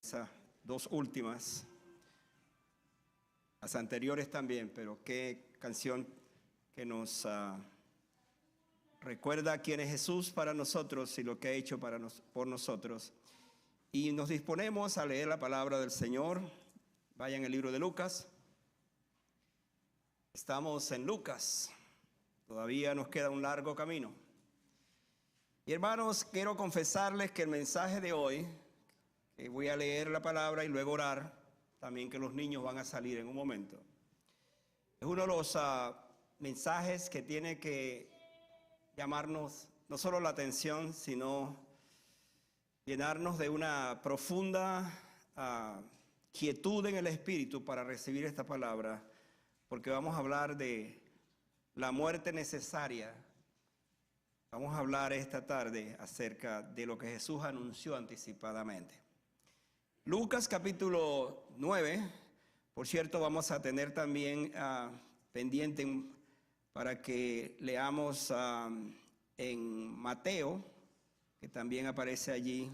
Esas dos últimas, las anteriores también, pero qué canción que nos recuerda quién es Jesús para nosotros y lo que ha hecho por nosotros. Y nos disponemos a leer la palabra del Señor. Vayan al libro de Lucas. Estamos en Lucas. Todavía nos queda un largo camino. Y hermanos, quiero confesarles que el mensaje de hoy, que voy a leer la palabra y luego orar, también que los niños van a salir en un momento, es uno de los mensajes que tiene que llamarnos no solo la atención, sino llenarnos de una profunda quietud en el espíritu para recibir esta palabra, porque vamos a hablar de la muerte necesaria. Vamos a hablar esta tarde acerca de lo que Jesús anunció anticipadamente. Lucas capítulo 9, por cierto, vamos a tener también pendiente para que leamos en Mateo, que también aparece allí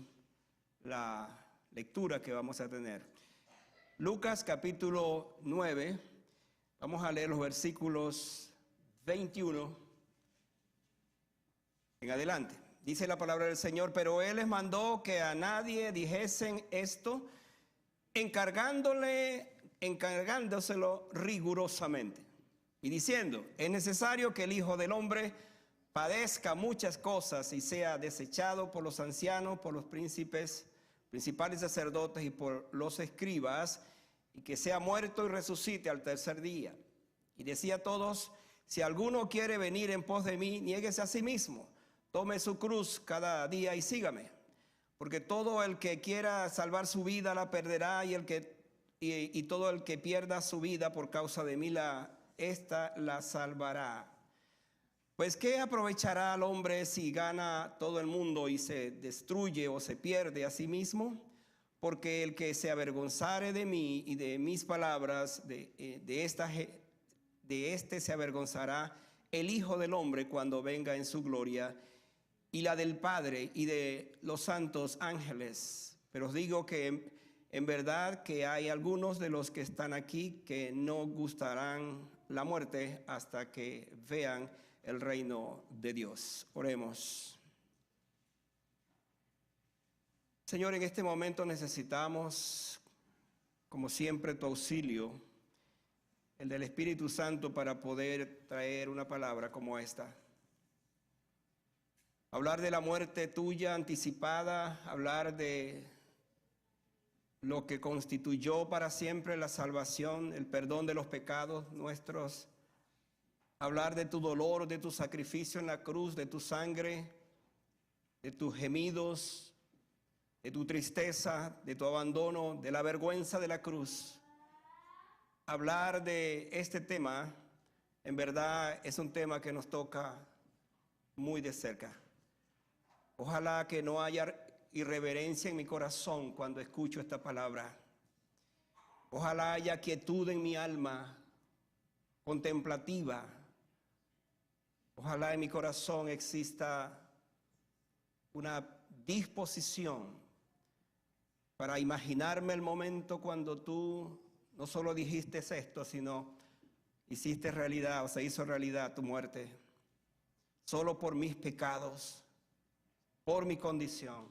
la lectura que vamos a tener. Lucas capítulo 9, vamos a leer los versículos 21 en adelante. Dice la palabra del Señor: pero Él les mandó que a nadie dijesen esto, encargándoselo rigurosamente, y diciendo: es necesario que el Hijo del Hombre padezca muchas cosas y sea desechado por los ancianos, por los principales sacerdotes y por los escribas, y que sea muerto y resucite al tercer día. Y decía a todos: si alguno quiere venir en pos de mí, niéguese a sí mismo, tome su cruz cada día y sígame. Porque todo el que quiera salvar su vida la perderá, y todo el que pierda su vida por causa de mí esta la salvará. Pues ¿qué aprovechará al hombre si gana todo el mundo y se destruye o se pierde a sí mismo? Porque el que se avergonzare de mí y de mis palabras, de este se avergonzará el Hijo del Hombre cuando venga en su gloria, y la del Padre y de los santos ángeles. Pero os digo que en verdad que hay algunos de los que están aquí que no gustarán la muerte hasta que vean el reino de Dios. Oremos. Señor, en este momento necesitamos, como siempre, tu auxilio, el del Espíritu Santo, para poder traer una palabra como esta. Hablar de la muerte tuya anticipada, hablar de lo que constituyó para siempre la salvación, el perdón de los pecados nuestros. Hablar de tu dolor, de tu sacrificio en la cruz, de tu sangre, de tus gemidos, de tu tristeza, de tu abandono, de la vergüenza de la cruz. Hablar de este tema, en verdad, es un tema que nos toca muy de cerca. Ojalá que no haya irreverencia en mi corazón cuando escucho esta palabra. Ojalá haya quietud en mi alma, contemplativa. Ojalá en mi corazón exista una disposición para imaginarme el momento cuando tú no solo dijiste esto, sino hiciste realidad, o se hizo realidad tu muerte, solo por mis pecados, por mi condición.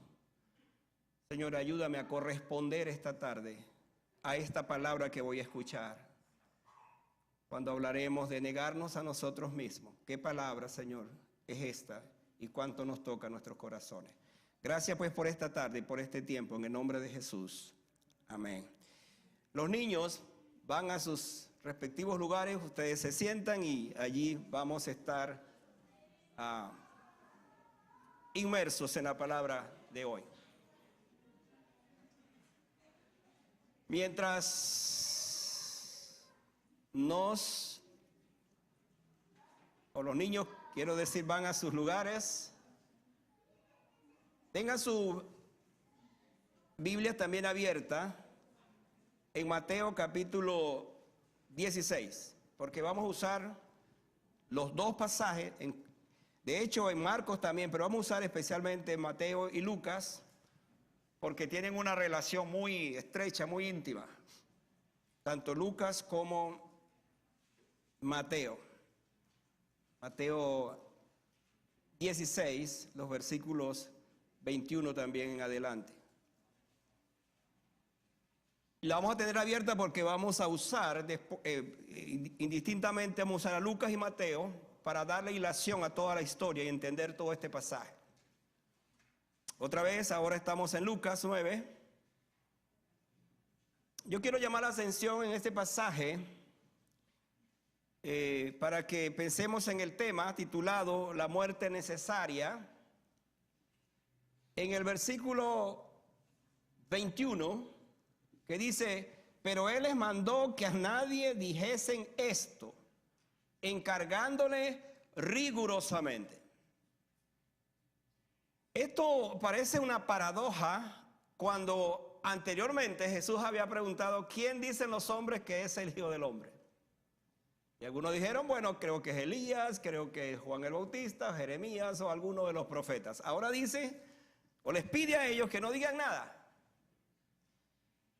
Señor, ayúdame a corresponder esta tarde a esta palabra que voy a escuchar. Cuando hablaremos de negarnos a nosotros mismos, ¿qué palabra, Señor, es esta? Y cuánto nos toca a nuestros corazones. Gracias pues por esta tarde y por este tiempo, en el nombre de Jesús. Amén. Los niños van a sus respectivos lugares, ustedes se sientan y allí vamos a estar inmersos en la palabra de hoy. Mientras los niños, quiero decir, van a sus lugares, tengan su Biblia también abierta en Mateo capítulo 16, porque vamos a usar los dos pasajes, de hecho en Marcos también, pero vamos a usar especialmente Mateo y Lucas, porque tienen una relación muy estrecha, muy íntima, tanto Lucas como Mateo. Mateo 16, los versículos 21 también en adelante. La vamos a tener abierta porque vamos a usar, indistintamente vamos a usar a Lucas y Mateo para darle hilación a toda la historia y entender todo este pasaje. Otra vez, ahora estamos en Lucas 9. Yo quiero llamar la atención en este pasaje para que pensemos en el tema titulado La muerte necesaria. En el versículo 21, que dice, pero él les mandó que a nadie dijesen esto, encargándole rigurosamente. Esto parece una paradoja cuando anteriormente Jesús había preguntado, ¿quién dicen los hombres que es el Hijo del Hombre? Y algunos dijeron, bueno, creo que es Elías, creo que es Juan el Bautista, Jeremías o alguno de los profetas. Ahora dice, o les pide a ellos que no digan nada.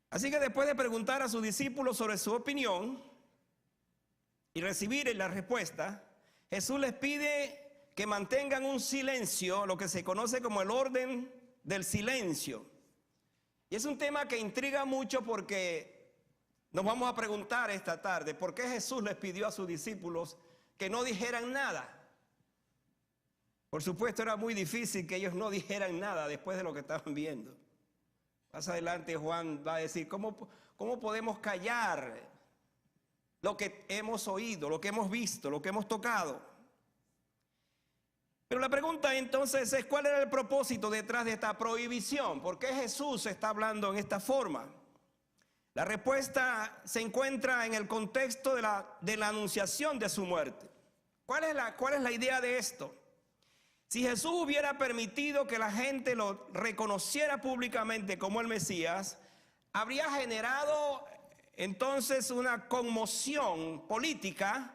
Así que después de preguntar a sus discípulos sobre su opinión y recibir la respuesta, Jesús les pide que mantengan un silencio, lo que se conoce como el orden del silencio. Y es un tema que intriga mucho porque nos vamos a preguntar esta tarde, ¿por qué Jesús les pidió a sus discípulos que no dijeran nada? Por supuesto, era muy difícil que ellos no dijeran nada después de lo que estaban viendo. Más adelante Juan va a decir, ¿cómo podemos callar lo que hemos oído, lo que hemos visto, lo que hemos tocado? Pero la pregunta entonces es, ¿cuál era el propósito detrás de esta prohibición? ¿Por qué Jesús está hablando en esta forma? La respuesta se encuentra en el contexto de la anunciación de su muerte. ¿Cuál es la idea de esto? Si Jesús hubiera permitido que la gente lo reconociera públicamente como el Mesías, habría generado entonces una conmoción política,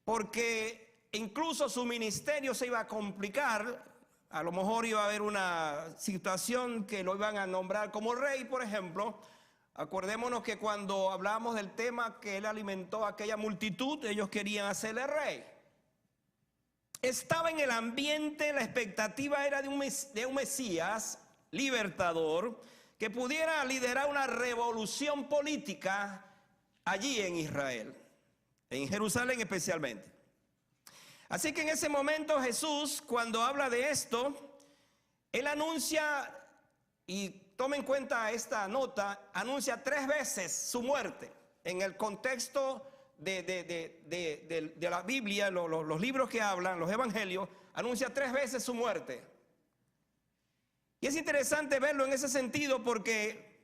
porque incluso su ministerio se iba a complicar. A lo mejor iba a haber una situación que lo iban a nombrar como rey, por ejemplo. Acordémonos que cuando hablamos del tema que él alimentó a aquella multitud, ellos querían hacerle rey. Estaba en el ambiente, la expectativa era de un Mesías libertador que pudiera liderar una revolución política allí en Israel, en Jerusalén especialmente. Así que en ese momento Jesús, cuando habla de esto, él anuncia, y tome en cuenta esta nota, anuncia 3 veces su muerte. En el contexto de la Biblia, los libros que hablan, los evangelios, anuncia 3 veces su muerte. Y es interesante verlo en ese sentido porque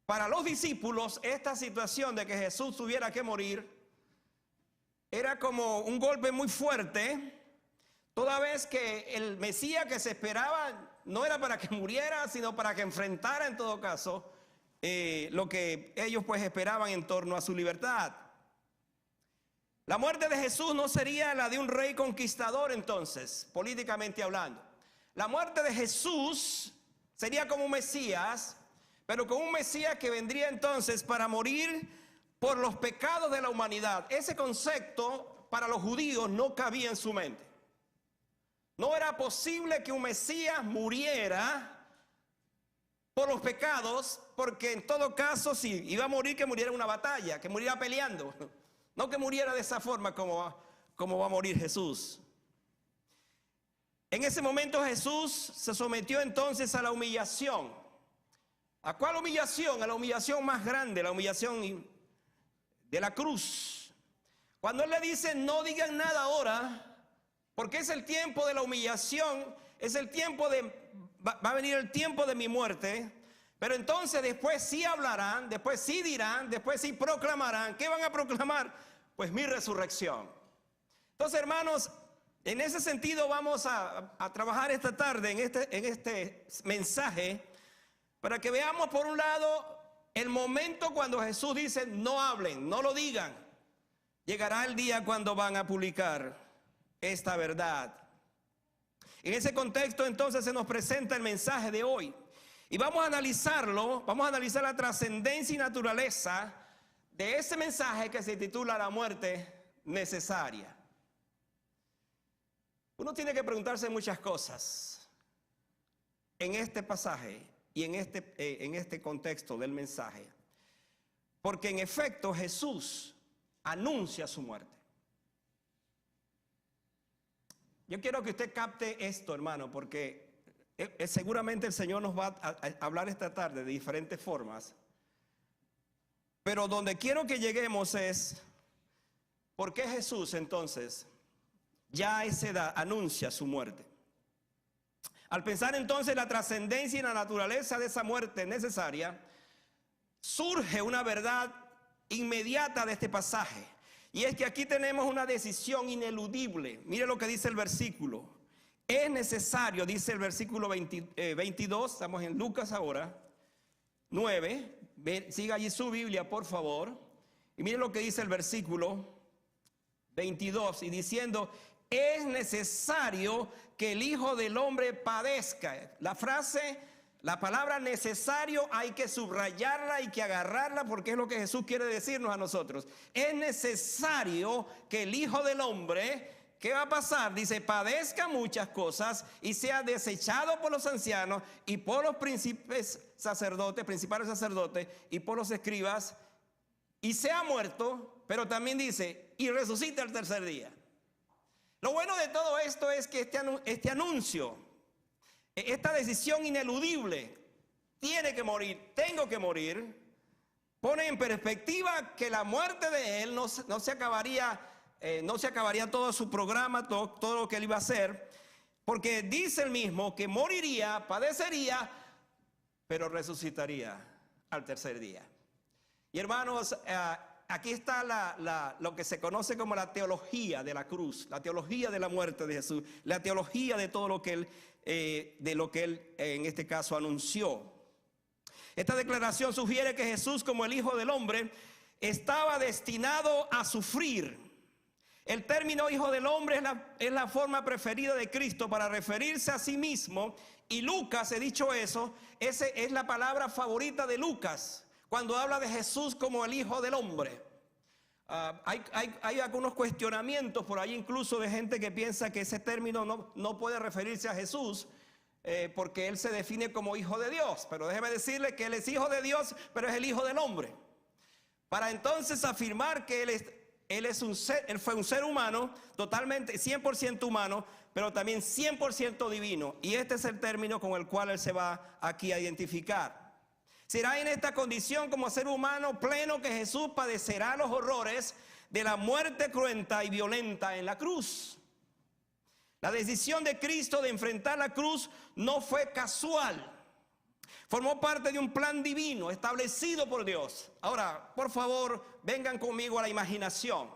para los discípulos esta situación de que Jesús tuviera que morir era como un golpe muy fuerte, toda vez que el Mesías que se esperaba no era para que muriera, sino para que enfrentara en todo caso lo que ellos pues esperaban en torno a su libertad. La muerte de Jesús no sería la de un rey conquistador entonces, políticamente hablando. La muerte de Jesús sería como un Mesías, pero como un Mesías que vendría entonces para morir por los pecados de la humanidad. Ese concepto para los judíos no cabía en su mente. No era posible que un Mesías muriera por los pecados, porque en todo caso si iba a morir, que muriera en una batalla, que muriera peleando. No que muriera de esa forma como va a morir Jesús. En ese momento Jesús se sometió entonces a la humillación. ¿A cuál humillación? A la humillación más grande, la humillación de la cruz. Cuando Él le dice, no digan nada ahora, porque es el tiempo de la humillación, es el tiempo va a venir el tiempo de mi muerte, pero entonces después sí hablarán, después sí dirán, después sí proclamarán. ¿Qué van a proclamar? Pues mi resurrección. Entonces, hermanos, en ese sentido vamos a trabajar esta tarde en este mensaje para que veamos por un lado el momento cuando Jesús dice no hablen, no lo digan. Llegará el día cuando van a publicar esta verdad. En ese contexto entonces se nos presenta el mensaje de hoy. Y vamos a analizarlo, vamos a analizar la trascendencia y naturaleza de ese mensaje que se titula La muerte necesaria. Uno tiene que preguntarse muchas cosas en este pasaje y en este contexto del mensaje. Porque en efecto Jesús anuncia su muerte. Yo quiero que usted capte esto, hermano, porque seguramente el Señor nos va a hablar esta tarde de diferentes formas. Pero donde quiero que lleguemos es, ¿por qué Jesús entonces ya a esa edad anuncia su muerte? Al pensar entonces la trascendencia y la naturaleza de esa muerte necesaria, surge una verdad inmediata de este pasaje. Y es que aquí tenemos una decisión ineludible. Mire lo que dice el versículo. Es necesario, dice el versículo 22, estamos en Lucas ahora, 9. Siga allí su Biblia, por favor. Y mire lo que dice el versículo 22. Y diciendo, es necesario que el Hijo del Hombre padezca. La palabra necesario hay que subrayarla, hay que agarrarla, porque es lo que Jesús quiere decirnos a nosotros. Es necesario que el Hijo del Hombre, ¿qué va a pasar? Dice, padezca muchas cosas y sea desechado por los ancianos y por los principales sacerdotes y por los escribas, y sea muerto, pero también dice, y resucite al tercer día. Lo bueno de todo esto es que este anuncio, esta decisión ineludible, tiene que morir, tengo que morir, pone en perspectiva que la muerte de él no se acabaría todo su programa, todo lo que él iba a hacer, porque dice él mismo que moriría, padecería, pero resucitaría al tercer día. Y hermanos, aquí está lo que se conoce como la teología de la cruz, la teología de la muerte de Jesús, la teología de todo lo que él, en este caso anunció. Esta declaración sugiere que Jesús, como el Hijo del Hombre, estaba destinado a sufrir. El término Hijo del Hombre es la forma preferida de Cristo para referirse a sí mismo. Y Lucas, he dicho eso, esa es la palabra favorita de Lucas cuando habla de Jesús como el Hijo del Hombre. Hay algunos cuestionamientos por ahí, incluso de gente que piensa que ese término no puede referirse a Jesús porque él se define como Hijo de Dios. Pero déjeme decirle que él es Hijo de Dios, pero es el Hijo del Hombre. Para entonces afirmar que él fue un ser humano, totalmente 100% humano, pero también 100% divino. Y este es el término con el cual él se va aquí a identificar. Será en esta condición como ser humano pleno que Jesús padecerá los horrores de la muerte cruenta y violenta en la cruz. La decisión de Cristo de enfrentar la cruz no fue casual. Formó parte de un plan divino establecido por Dios. Ahora, por favor, vengan conmigo a la imaginación.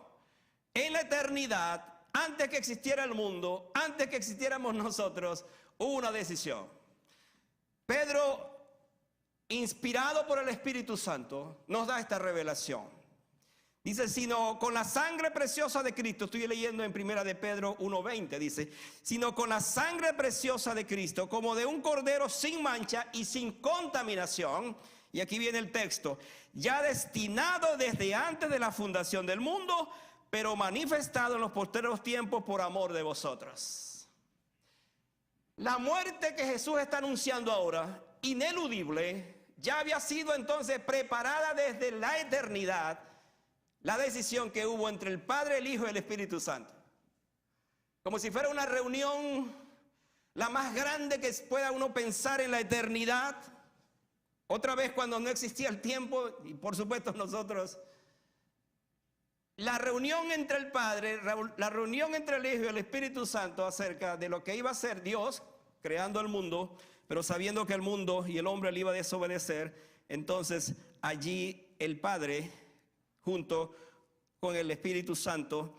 En la eternidad, antes que existiera el mundo, antes que existiéramos nosotros, hubo una decisión. Pedro, inspirado por el Espíritu Santo, nos da esta revelación. Dice, sino con la sangre preciosa de Cristo, estoy leyendo en primera de Pedro 1:20, dice, sino con la sangre preciosa de Cristo, como de un cordero sin mancha y sin contaminación, y aquí viene el texto, ya destinado desde antes de la fundación del mundo, pero manifestado en los postreros tiempos por amor de vosotros. La muerte que Jesús está anunciando ahora, ineludible, ya había sido entonces preparada desde la eternidad. La decisión que hubo entre el Padre, el Hijo y el Espíritu Santo. Como si fuera una reunión la más grande que pueda uno pensar en la eternidad. Otra vez cuando no existía el tiempo y por supuesto nosotros. La reunión entre el Padre, la reunión entre el Hijo y el Espíritu Santo acerca de lo que iba a ser Dios creando el mundo, pero sabiendo que el mundo y el hombre le iba a desobedecer. Entonces allí el Padre, junto con el Espíritu Santo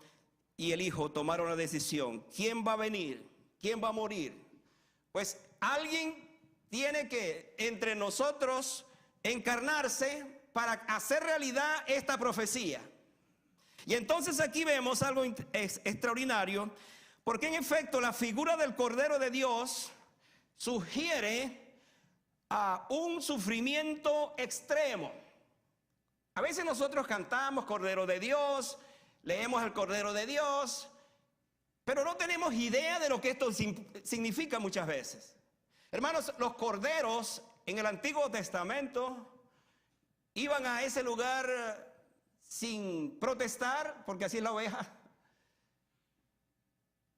y el Hijo, tomaron la decisión. ¿Quién va a venir? ¿Quién va a morir? Pues alguien tiene que entre nosotros encarnarse para hacer realidad esta profecía. Y entonces aquí vemos algo extraordinario, porque en efecto la figura del Cordero de Dios sugiere a un sufrimiento extremo. A veces nosotros cantamos Cordero de Dios, leemos el Cordero de Dios, pero no tenemos idea de lo que esto significa muchas veces. Hermanos, los corderos en el Antiguo Testamento iban a ese lugar sin protestar, porque así es la oveja.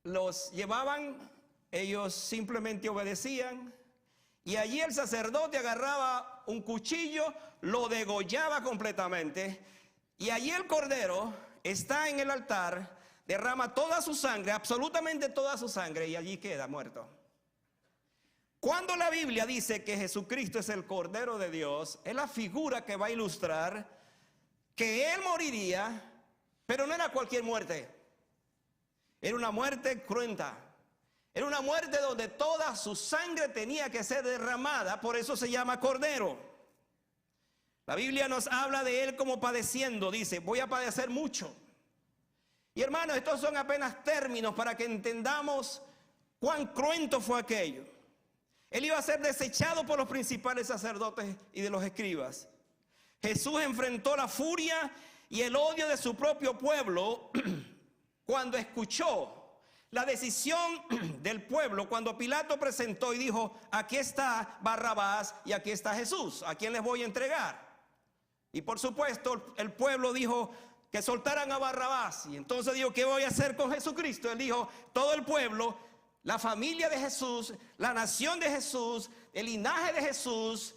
Los llevaban, ellos simplemente obedecían, y allí el sacerdote agarraba un cuchillo, lo degollaba completamente, y allí el cordero está en el altar, derrama toda su sangre, absolutamente toda su sangre, y allí queda muerto. Cuando la Biblia dice que Jesucristo es el Cordero de Dios, es la figura que va a ilustrar que Él moriría, pero no era cualquier muerte. Era una muerte cruenta. Era una muerte donde toda su sangre tenía que ser derramada, por eso se llama Cordero. La Biblia nos habla de Él como padeciendo, dice, voy a padecer mucho. Y hermanos, estos son apenas términos para que entendamos cuán cruento fue aquello. Él iba a ser desechado por los principales sacerdotes y de los escribas. Jesús enfrentó la furia y el odio de su propio pueblo cuando escuchó la decisión del pueblo, cuando Pilato presentó y dijo, aquí está Barrabás y aquí está Jesús, ¿a quién les voy a entregar? Y por supuesto el pueblo dijo que soltaran a Barrabás, y entonces dijo, ¿qué voy a hacer con Jesucristo? Él dijo, todo el pueblo, la familia de Jesús, la nación de Jesús, el linaje de Jesús,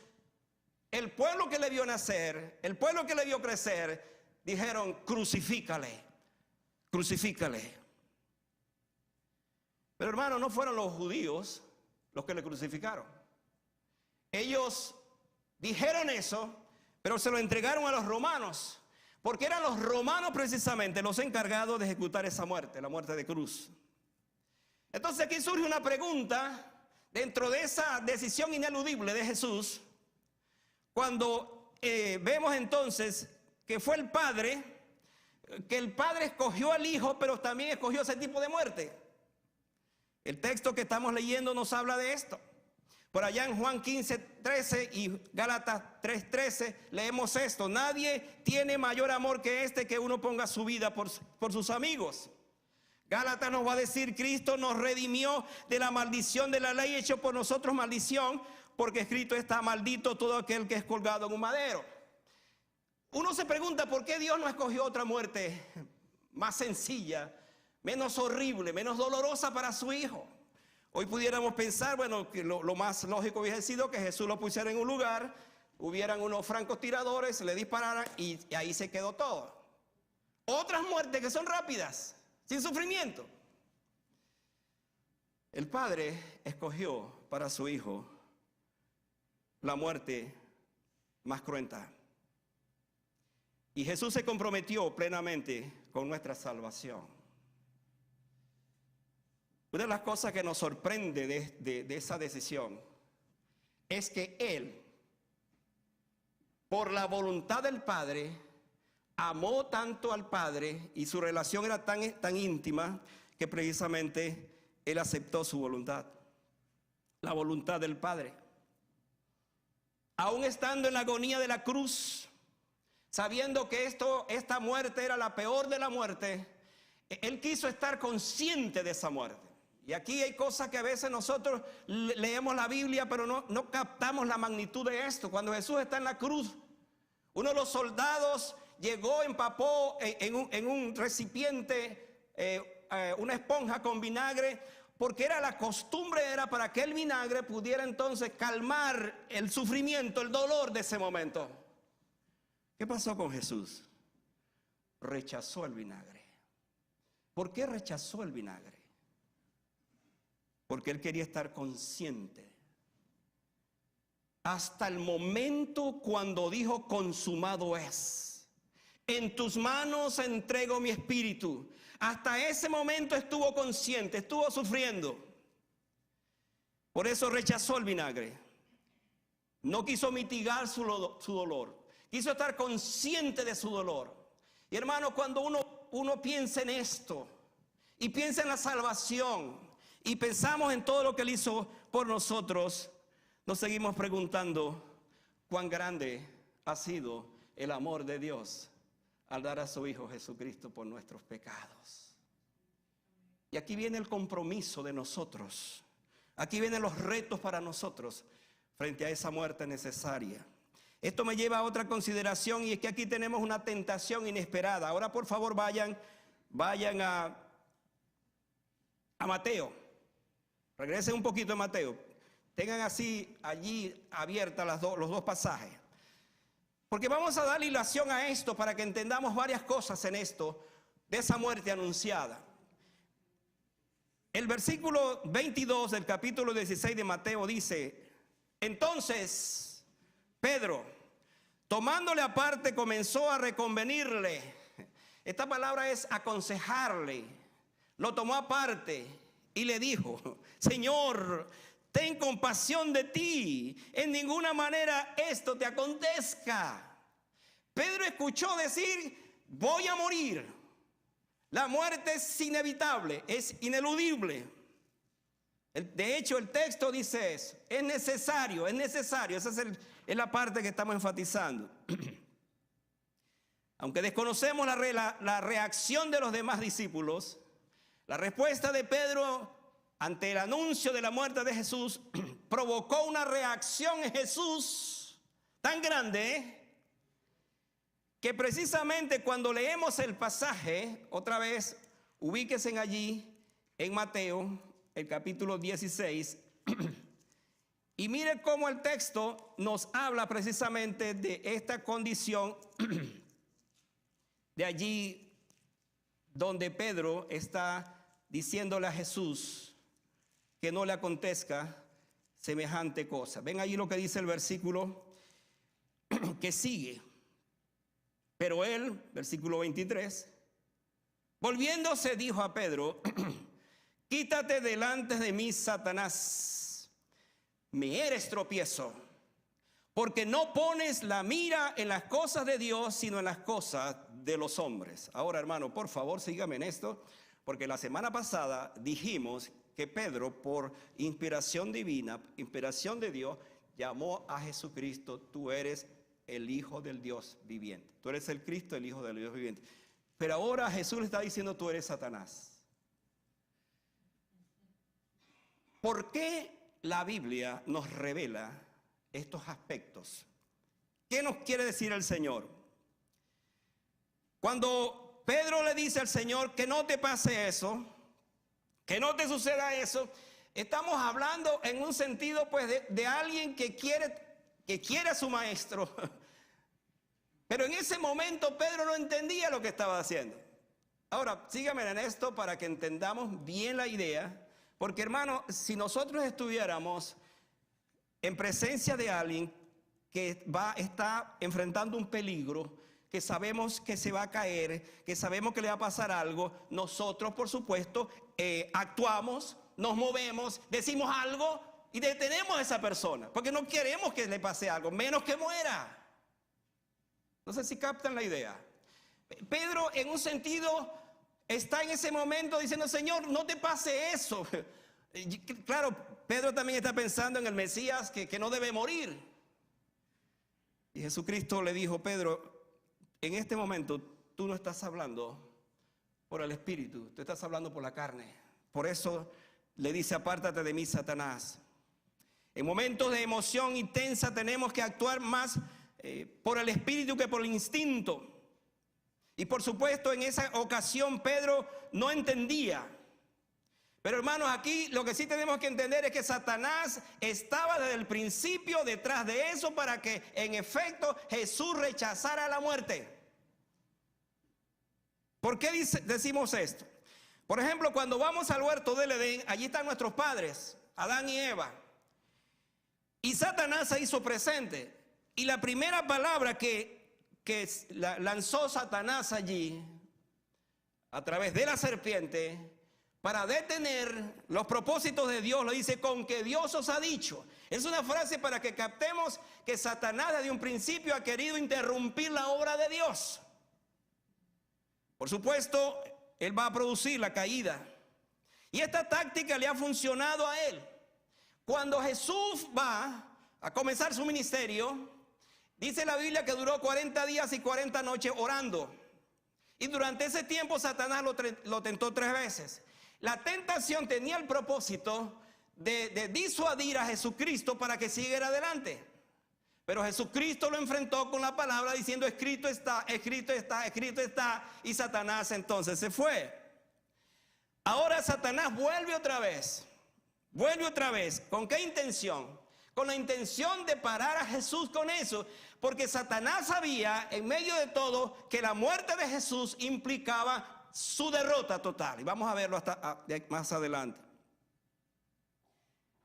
el pueblo que le vio nacer, el pueblo que le vio crecer, dijeron, crucifícale, crucifícale. Pero hermano, no fueron los judíos los que le crucificaron. Ellos dijeron eso, pero se lo entregaron a los romanos, porque eran los romanos precisamente los encargados de ejecutar esa muerte, la muerte de cruz. Entonces aquí surge una pregunta dentro de esa decisión ineludible de Jesús, cuando vemos entonces que fue el Padre, que el Padre escogió al Hijo, pero también escogió ese tipo de muerte. El texto que estamos leyendo nos habla de esto. Por allá en Juan 15:13 y Gálatas 3:13 leemos esto. Nadie tiene mayor amor que este, que uno ponga su vida por sus amigos. Gálatas nos va a decir, Cristo nos redimió de la maldición de la ley, hecho por nosotros maldición, porque escrito está, maldito todo aquel que es colgado en un madero. Uno se pregunta, ¿por qué Dios no escogió otra muerte más sencilla, menos horrible, menos dolorosa para su Hijo? Hoy pudiéramos pensar, bueno, que lo más lógico hubiese sido que Jesús lo pusiera en un lugar, hubieran unos francotiradores, le dispararan y ahí se quedó todo. Otras muertes que son rápidas, sin sufrimiento. El Padre escogió para su Hijo la muerte más cruenta. Y Jesús se comprometió plenamente con nuestra salvación. Una de las cosas que nos sorprende de esa decisión es que Él, por la voluntad del Padre, amó tanto al Padre y su relación era tan íntima que precisamente Él aceptó su voluntad, la voluntad del Padre. Aún estando en la agonía de la cruz, sabiendo que esta muerte era la peor de la muerte, Él quiso estar consciente de esa muerte. Y aquí hay cosas que a veces nosotros leemos la Biblia, pero no captamos la magnitud de esto. Cuando Jesús está en la cruz, uno de los soldados llegó, empapó en un recipiente una esponja con vinagre, porque era la costumbre, era para que el vinagre pudiera entonces calmar el sufrimiento, el dolor de ese momento. ¿Qué pasó con Jesús? Rechazó el vinagre. ¿Por qué rechazó el vinagre? Porque Él quería estar consciente. Hasta el momento cuando dijo, consumado es. En tus manos entrego mi espíritu. Hasta ese momento estuvo consciente, estuvo sufriendo. Por eso rechazó el vinagre. No quiso mitigar su dolor. Quiso estar consciente de su dolor. Y hermano, cuando uno piensa en esto y piensa en la salvación y pensamos en todo lo que Él hizo por nosotros, nos seguimos preguntando cuán grande ha sido el amor de Dios al dar a su Hijo Jesucristo por nuestros pecados. Y aquí viene el compromiso de nosotros. Aquí vienen los retos para nosotros frente a esa muerte necesaria. Esto me lleva a otra consideración, y es que aquí tenemos una tentación inesperada. Ahora, por favor, vayan a Mateo. Regresen un poquito a Mateo. Tengan así allí abiertas los dos pasajes. Porque vamos a dar hilación a esto para que entendamos varias cosas en esto de esa muerte anunciada. El versículo 22 del capítulo 16 de Mateo dice: entonces Pedro, tomándole aparte, comenzó a reconvenirle. Esta palabra es aconsejarle. Lo tomó aparte y le dijo: Señor, ten compasión de ti, en ninguna manera esto te acontezca. Pedro escuchó decir: voy a morir. La muerte es inevitable, es ineludible. De hecho, el texto dice eso. Es necesario. Esa es la parte que estamos enfatizando. Aunque desconocemos la reacción de los demás discípulos, la respuesta de Pedro ante el anuncio de la muerte de Jesús provocó una reacción en Jesús tan grande que precisamente cuando leemos el pasaje, otra vez, ubíquense allí en Mateo, el capítulo 16, y mire cómo el texto nos habla precisamente de esta condición de allí donde Pedro está diciéndole a Jesús que no le acontezca semejante cosa. Ven allí lo que dice el versículo que sigue. Pero él, versículo 23, volviéndose dijo a Pedro: quítate delante de mí, Satanás, me eres tropiezo, porque no pones la mira en las cosas de Dios, sino en las cosas de los hombres. Ahora, hermano, por favor, sígame en esto, porque la semana pasada dijimos que Pedro, por inspiración divina, inspiración de Dios, llamó a Jesucristo: tú eres el Hijo del Dios viviente. Tú eres el Cristo, el Hijo del Dios viviente. Pero ahora Jesús le está diciendo: tú eres Satanás. ¿Por qué la Biblia nos revela estos aspectos? ¿Qué nos quiere decir el Señor? Cuando Pedro le dice al Señor que no te pase eso, que no te suceda eso, estamos hablando en un sentido pues de alguien que quiere a su maestro. Pero en ese momento Pedro no entendía lo que estaba haciendo. Ahora, síganme en esto para que entendamos bien la idea. Porque, hermano, si nosotros estuviéramos en presencia de alguien que está enfrentando un peligro, que sabemos que se va a caer, que sabemos que le va a pasar algo, nosotros, por supuesto, actuamos, nos movemos, decimos algo y detenemos a esa persona, porque no queremos que le pase algo, menos que muera. No sé si captan la idea. Pedro, en un sentido, está en ese momento diciendo: Señor, no te pase eso. Claro, Pedro también está pensando en el Mesías que no debe morir. Y Jesucristo le dijo: Pedro, en este momento tú no estás hablando por el Espíritu, tú estás hablando por la carne. Por eso le dice: apártate de mí, Satanás. En momentos de emoción intensa tenemos que actuar más por el Espíritu que por el instinto. Y por supuesto, en esa ocasión Pedro no entendía. Pero hermanos, aquí lo que sí tenemos que entender es que Satanás estaba desde el principio detrás de eso para que en efecto Jesús rechazara la muerte. ¿Por qué decimos esto? Por ejemplo, cuando vamos al huerto del Edén, allí están nuestros padres, Adán y Eva. Y Satanás se hizo presente. Y la primera palabra que lanzó Satanás allí, a través de la serpiente, para detener los propósitos de Dios, lo dice: con que Dios os ha dicho. Es una frase para que captemos que Satanás desde un principio ha querido interrumpir la obra de Dios. Por supuesto, él va a producir la caída. Y esta táctica le ha funcionado a él. Cuando Jesús va a comenzar su ministerio, dice la Biblia que duró 40 días y 40 noches orando. Y durante ese tiempo Satanás lo tentó 3 veces. La tentación tenía el propósito de disuadir a Jesucristo para que siguiera adelante. Pero Jesucristo lo enfrentó con la palabra diciendo: escrito está, escrito está, escrito está. Y Satanás entonces se fue. Ahora Satanás vuelve otra vez. Vuelve otra vez. ¿Con qué intención? Con la intención de parar a Jesús con eso. Porque Satanás sabía, en medio de todo, que la muerte de Jesús implicaba su derrota total. Y vamos a verlo hasta más adelante.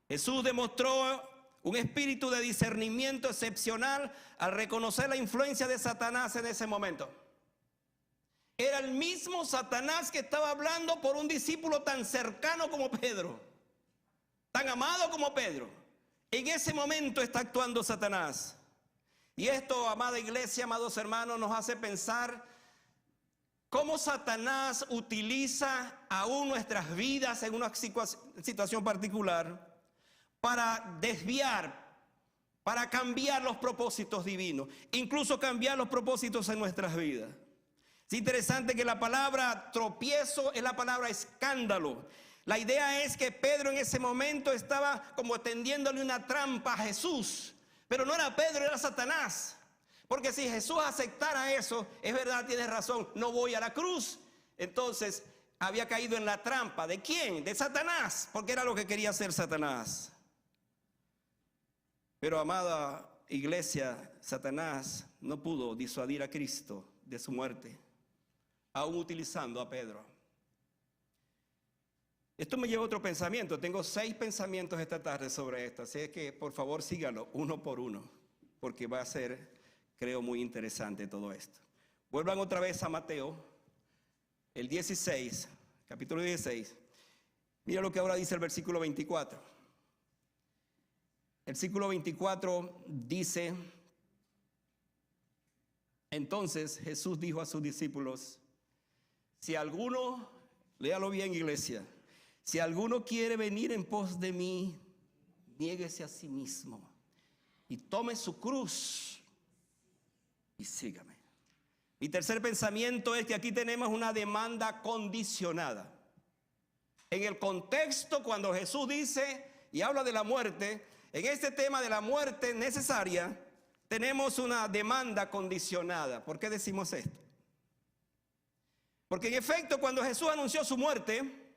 Jesús demostró un espíritu de discernimiento excepcional al reconocer la influencia de Satanás en ese momento. Era el mismo Satanás que estaba hablando por un discípulo tan cercano como Pedro, tan amado como Pedro. En ese momento está actuando Satanás. Y esto, amada iglesia, amados hermanos, nos hace pensar cómo Satanás utiliza aún nuestras vidas en una situación particular para desviar, para cambiar los propósitos divinos, incluso cambiar los propósitos en nuestras vidas. Es interesante que la palabra tropiezo es la palabra escándalo. La idea es que Pedro en ese momento estaba como tendiéndole una trampa a Jesús, pero no era Pedro, era Satanás. Porque si Jesús aceptara eso, es verdad, tienes razón, no voy a la cruz. Entonces había caído en la trampa. ¿De quién? De Satanás, porque era lo que quería hacer Satanás. Pero, amada iglesia, Satanás no pudo disuadir a Cristo de su muerte, aún utilizando a Pedro. Esto me lleva a otro pensamiento. Tengo 6 pensamientos esta tarde sobre esto, así que por favor síganlo uno por uno, porque va a ser, creo, muy interesante todo esto. Vuelvan otra vez a Mateo, el 16, capítulo 16. Mira lo que ahora dice el versículo 24. El versículo 24 dice: entonces Jesús dijo a sus discípulos: si alguno, léalo bien, iglesia, si alguno quiere venir en pos de mí, niéguese a sí mismo y tome su cruz y sígame. Mi tercer pensamiento es que aquí tenemos una demanda condicionada. En el contexto, cuando Jesús dice y habla de la muerte, en este tema de la muerte necesaria, tenemos una demanda condicionada. ¿Por qué decimos esto? Porque en efecto, cuando Jesús anunció su muerte,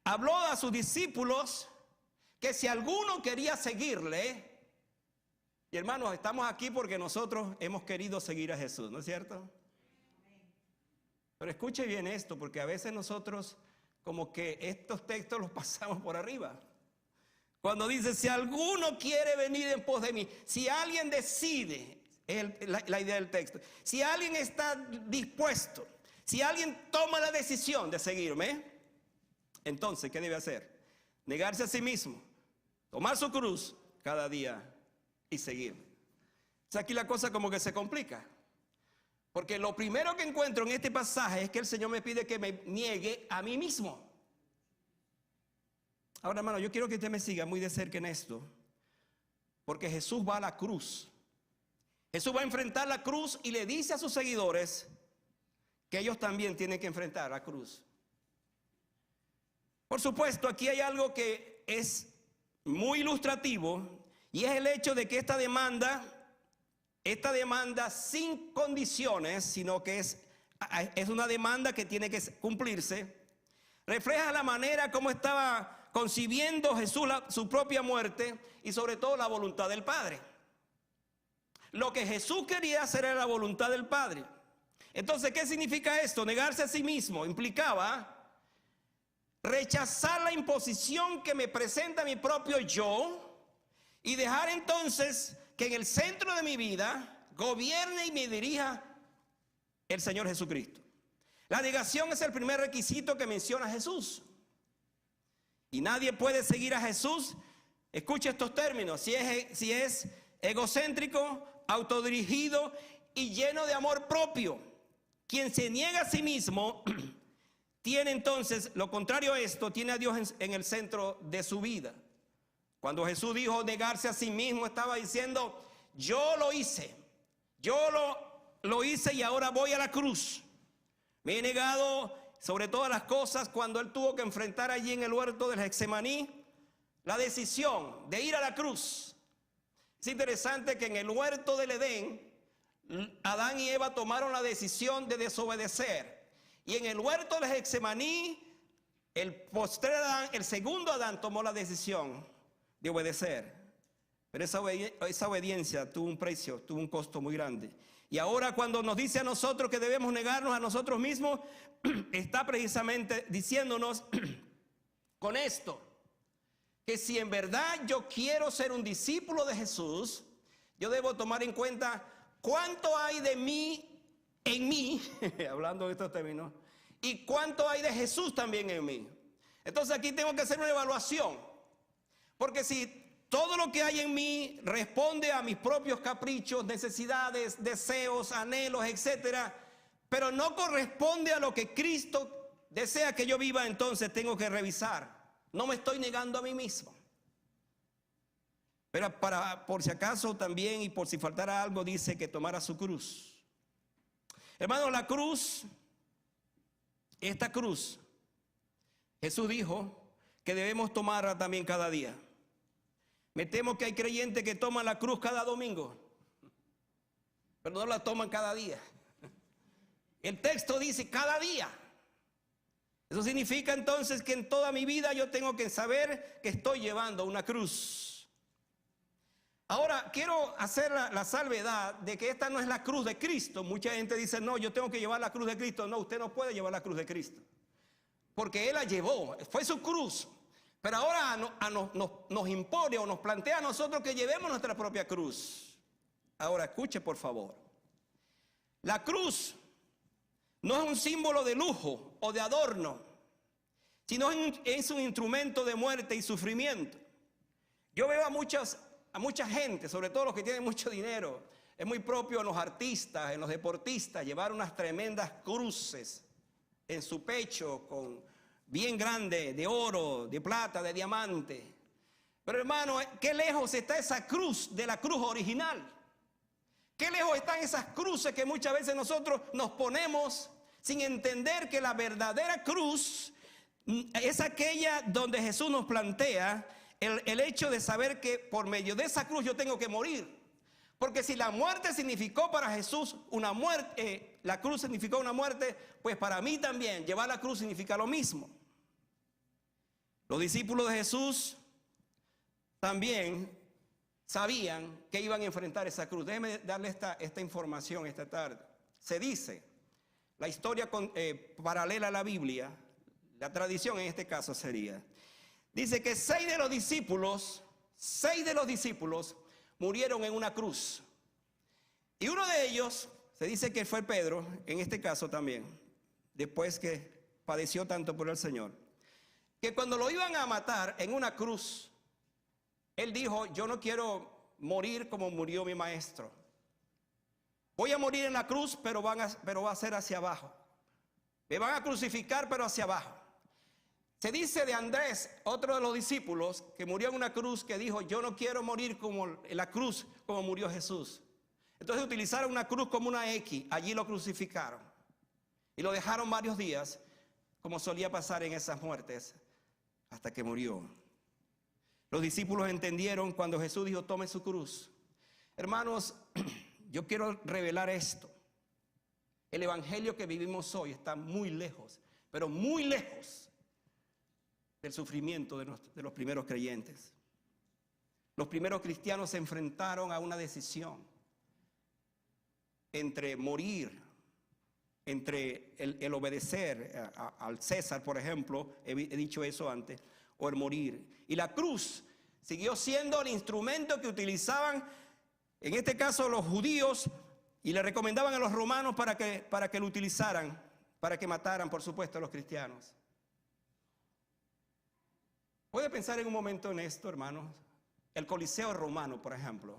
habló a sus discípulos que si alguno quería seguirle, y hermanos, estamos aquí porque nosotros hemos querido seguir a Jesús, ¿no es cierto? Pero escuche bien esto, porque a veces nosotros como que estos textos los pasamos por arriba. Cuando dice: si alguno quiere venir en pos de mí, si alguien decide, es la idea del texto, si alguien está dispuesto, si alguien toma la decisión de seguirme, entonces, ¿qué debe hacer? Negarse a sí mismo, tomar su cruz cada día y seguirme. O sea, aquí la cosa como que se complica, porque lo primero que encuentro en este pasaje es que el Señor me pide que me niegue a mí mismo. Ahora, hermano, yo quiero que usted me siga muy de cerca en esto, porque Jesús va a la cruz. Jesús va a enfrentar la cruz y le dice a sus seguidores que ellos también tienen que enfrentar la cruz. Por supuesto, aquí hay algo que es muy ilustrativo, y es el hecho de que esta demanda sin condiciones, sino que es una demanda que tiene que cumplirse, refleja la manera como estaba concibiendo Jesús su propia muerte y sobre todo la voluntad del Padre. Lo que Jesús quería hacer era la voluntad del Padre. Entonces, ¿qué significa esto? Negarse a sí mismo implicaba rechazar la imposición que me presenta mi propio yo y dejar entonces que en el centro de mi vida gobierne y me dirija el Señor Jesucristo. La negación es el primer requisito que menciona Jesús. Y nadie puede seguir a Jesús, escuche estos términos, si es egocéntrico, autodirigido y lleno de amor propio. Quien se niega a sí mismo tiene entonces, lo contrario a esto, tiene a Dios en el centro de su vida. Cuando Jesús dijo negarse a sí mismo, estaba diciendo, yo lo hice. Yo lo hice y ahora voy a la cruz. Me he negado sobre todas las cosas cuando él tuvo que enfrentar allí en el huerto del Getsemaní la decisión de ir a la cruz. Es interesante que en el huerto del Edén, Adán y Eva tomaron la decisión de desobedecer. Y en el huerto del Getsemaní, el segundo Adán tomó la decisión de obedecer. Pero esa obediencia tuvo un precio, tuvo un costo muy grande. Y ahora cuando nos dice a nosotros que debemos negarnos a nosotros mismos, está precisamente diciéndonos con esto, que si en verdad yo quiero ser un discípulo de Jesús, yo debo tomar en cuenta cuánto hay de mí en mí, hablando de estos términos, y cuánto hay de Jesús también en mí. Entonces aquí tengo que hacer una evaluación, porque si todo lo que hay en mí responde a mis propios caprichos, necesidades, deseos, anhelos, etcétera, pero no corresponde a lo que Cristo desea que yo viva, entonces tengo que revisar. No me estoy negando a mí mismo. Pero por si acaso también y por si faltara algo, dice que tomara su cruz. Hermanos, la cruz, esta cruz, Jesús dijo que debemos tomarla también cada día. Me temo que hay creyentes que toman la cruz cada domingo, pero no la toman cada día. El texto dice cada día. Eso significa entonces que en toda mi vida yo tengo que saber que estoy llevando una cruz. Ahora, quiero hacer la salvedad de que esta no es la cruz de Cristo. Mucha gente dice, no, yo tengo que llevar la cruz de Cristo. No, usted no puede llevar la cruz de Cristo, porque Él la llevó, fue su cruz. Pero ahora nos impone o nos plantea a nosotros que llevemos nuestra propia cruz. Ahora, escuche por favor. La cruz no es un símbolo de lujo o de adorno, sino es un instrumento de muerte y sufrimiento. Yo veo a mucha gente, sobre todo los que tienen mucho dinero, es muy propio en los artistas, en los deportistas, llevar unas tremendas cruces en su pecho, bien grande, de oro, de plata, de diamante. Pero hermano, qué lejos está esa cruz de la cruz original. Qué lejos están esas cruces que muchas veces nosotros nos ponemos sin entender que la verdadera cruz es aquella donde Jesús nos plantea el hecho de saber que por medio de esa cruz yo tengo que morir. Porque si la muerte significó para Jesús una muerte, la cruz significó una muerte, pues para mí también llevar la cruz significa lo mismo. Los discípulos de Jesús también sabían que iban a enfrentar esa cruz. Déjeme darle esta información esta tarde. Se dice, la historia paralela a la Biblia, la tradición en este caso sería, dice que 6 de los discípulos murieron en una cruz. Y uno de ellos, se dice que fue Pedro, en este caso también, después que padeció tanto por el Señor, que cuando lo iban a matar en una cruz, él dijo, yo no quiero morir como murió mi maestro. Voy a morir en la cruz, pero va a ser hacia abajo. Me van a crucificar, pero hacia abajo. Se dice de Andrés, otro de los discípulos, que murió en una cruz, que dijo, yo no quiero morir como en la cruz, como murió Jesús. Entonces utilizaron una cruz como una X, allí lo crucificaron. Y lo dejaron varios días, como solía pasar en esas muertes, hasta que murió. Los discípulos entendieron cuando Jesús dijo, tome su cruz. Hermanos, yo quiero revelar esto. El evangelio que vivimos hoy está muy lejos, pero muy lejos del sufrimiento de los primeros creyentes. Los primeros cristianos se enfrentaron a una decisión entre morir, entre el obedecer al César, por ejemplo, he dicho eso antes, o el morir. Y la cruz siguió siendo el instrumento que utilizaban, en este caso los judíos, y le recomendaban a los romanos para que lo utilizaran, para que mataran, por supuesto, a los cristianos. Puede pensar en un momento en esto, hermanos. El Coliseo romano, por ejemplo.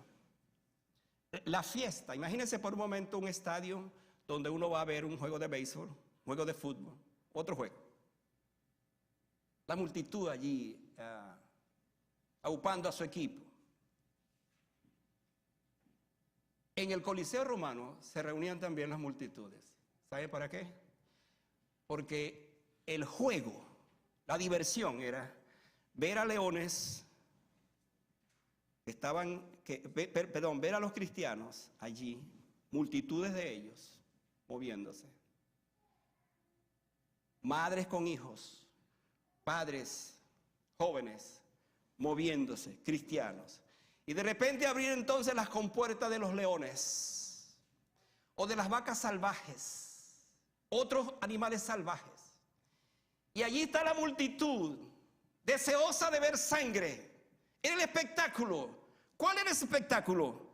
La fiesta, imagínense por un momento un estadio donde uno va a ver un juego de béisbol, un juego de fútbol, otro juego. La multitud allí aupando a su equipo. En el Coliseo romano se reunían también las multitudes. ¿Sabe para qué? Porque el juego, la diversión era ver a leones ver a los cristianos allí, multitudes de ellos moviéndose. Madres con hijos, padres, jóvenes, moviéndose, cristianos. Y de repente abrir entonces las compuertas de los leones o de las vacas salvajes, otros animales salvajes. Y allí está la multitud, deseosa de ver sangre. Era el espectáculo. ¿Cuál era ese espectáculo?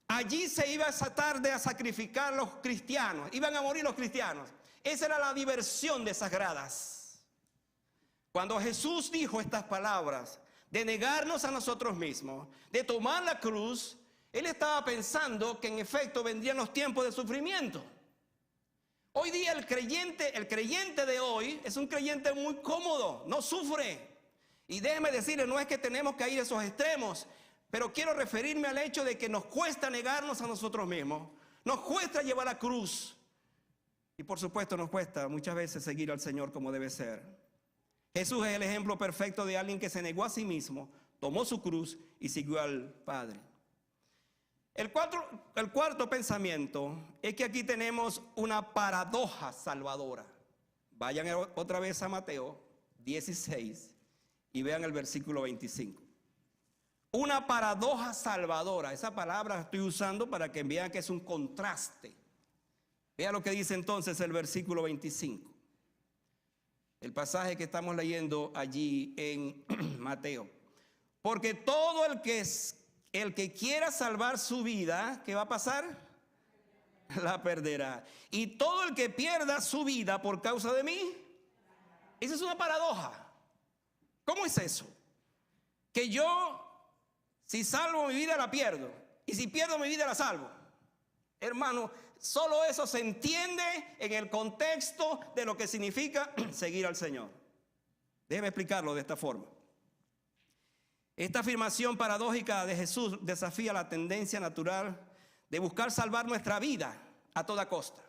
Allí se iba esa tarde a sacrificar los cristianos, iban a morir los cristianos. Esa era la diversión de esas gradas. Cuando Jesús dijo estas palabras, de negarnos a nosotros mismos, de tomar la cruz, Él estaba pensando que en efecto vendrían los tiempos de sufrimiento. Hoy día el creyente de hoy es un creyente muy cómodo, no sufre. Y déjeme decirle, no es que tenemos que ir a esos extremos, pero quiero referirme al hecho de que nos cuesta negarnos a nosotros mismos, nos cuesta llevar la cruz. Y por supuesto nos cuesta muchas veces seguir al Señor como debe ser. Jesús es el ejemplo perfecto de alguien que se negó a sí mismo, tomó su cruz y siguió al Padre. El cuarto pensamiento es que aquí tenemos una paradoja salvadora. Vayan otra vez a Mateo 16 y vean el versículo 25. Una paradoja salvadora. Esa palabra la estoy usando para que vean que es un contraste. Vean lo que dice entonces el versículo 25. El pasaje que estamos leyendo allí en Mateo. Porque todo el que quiera salvar su vida, ¿qué va a pasar? La perderá. Y todo el que pierda su vida por causa de mí, esa es una paradoja. ¿Cómo es eso? Que yo, si salvo mi vida, la pierdo. Y si pierdo mi vida, la salvo. Hermano, solo eso se entiende en el contexto de lo que significa seguir al Señor. Déjeme explicarlo de esta forma. Esta afirmación paradójica de Jesús desafía la tendencia natural de buscar salvar nuestra vida a toda costa.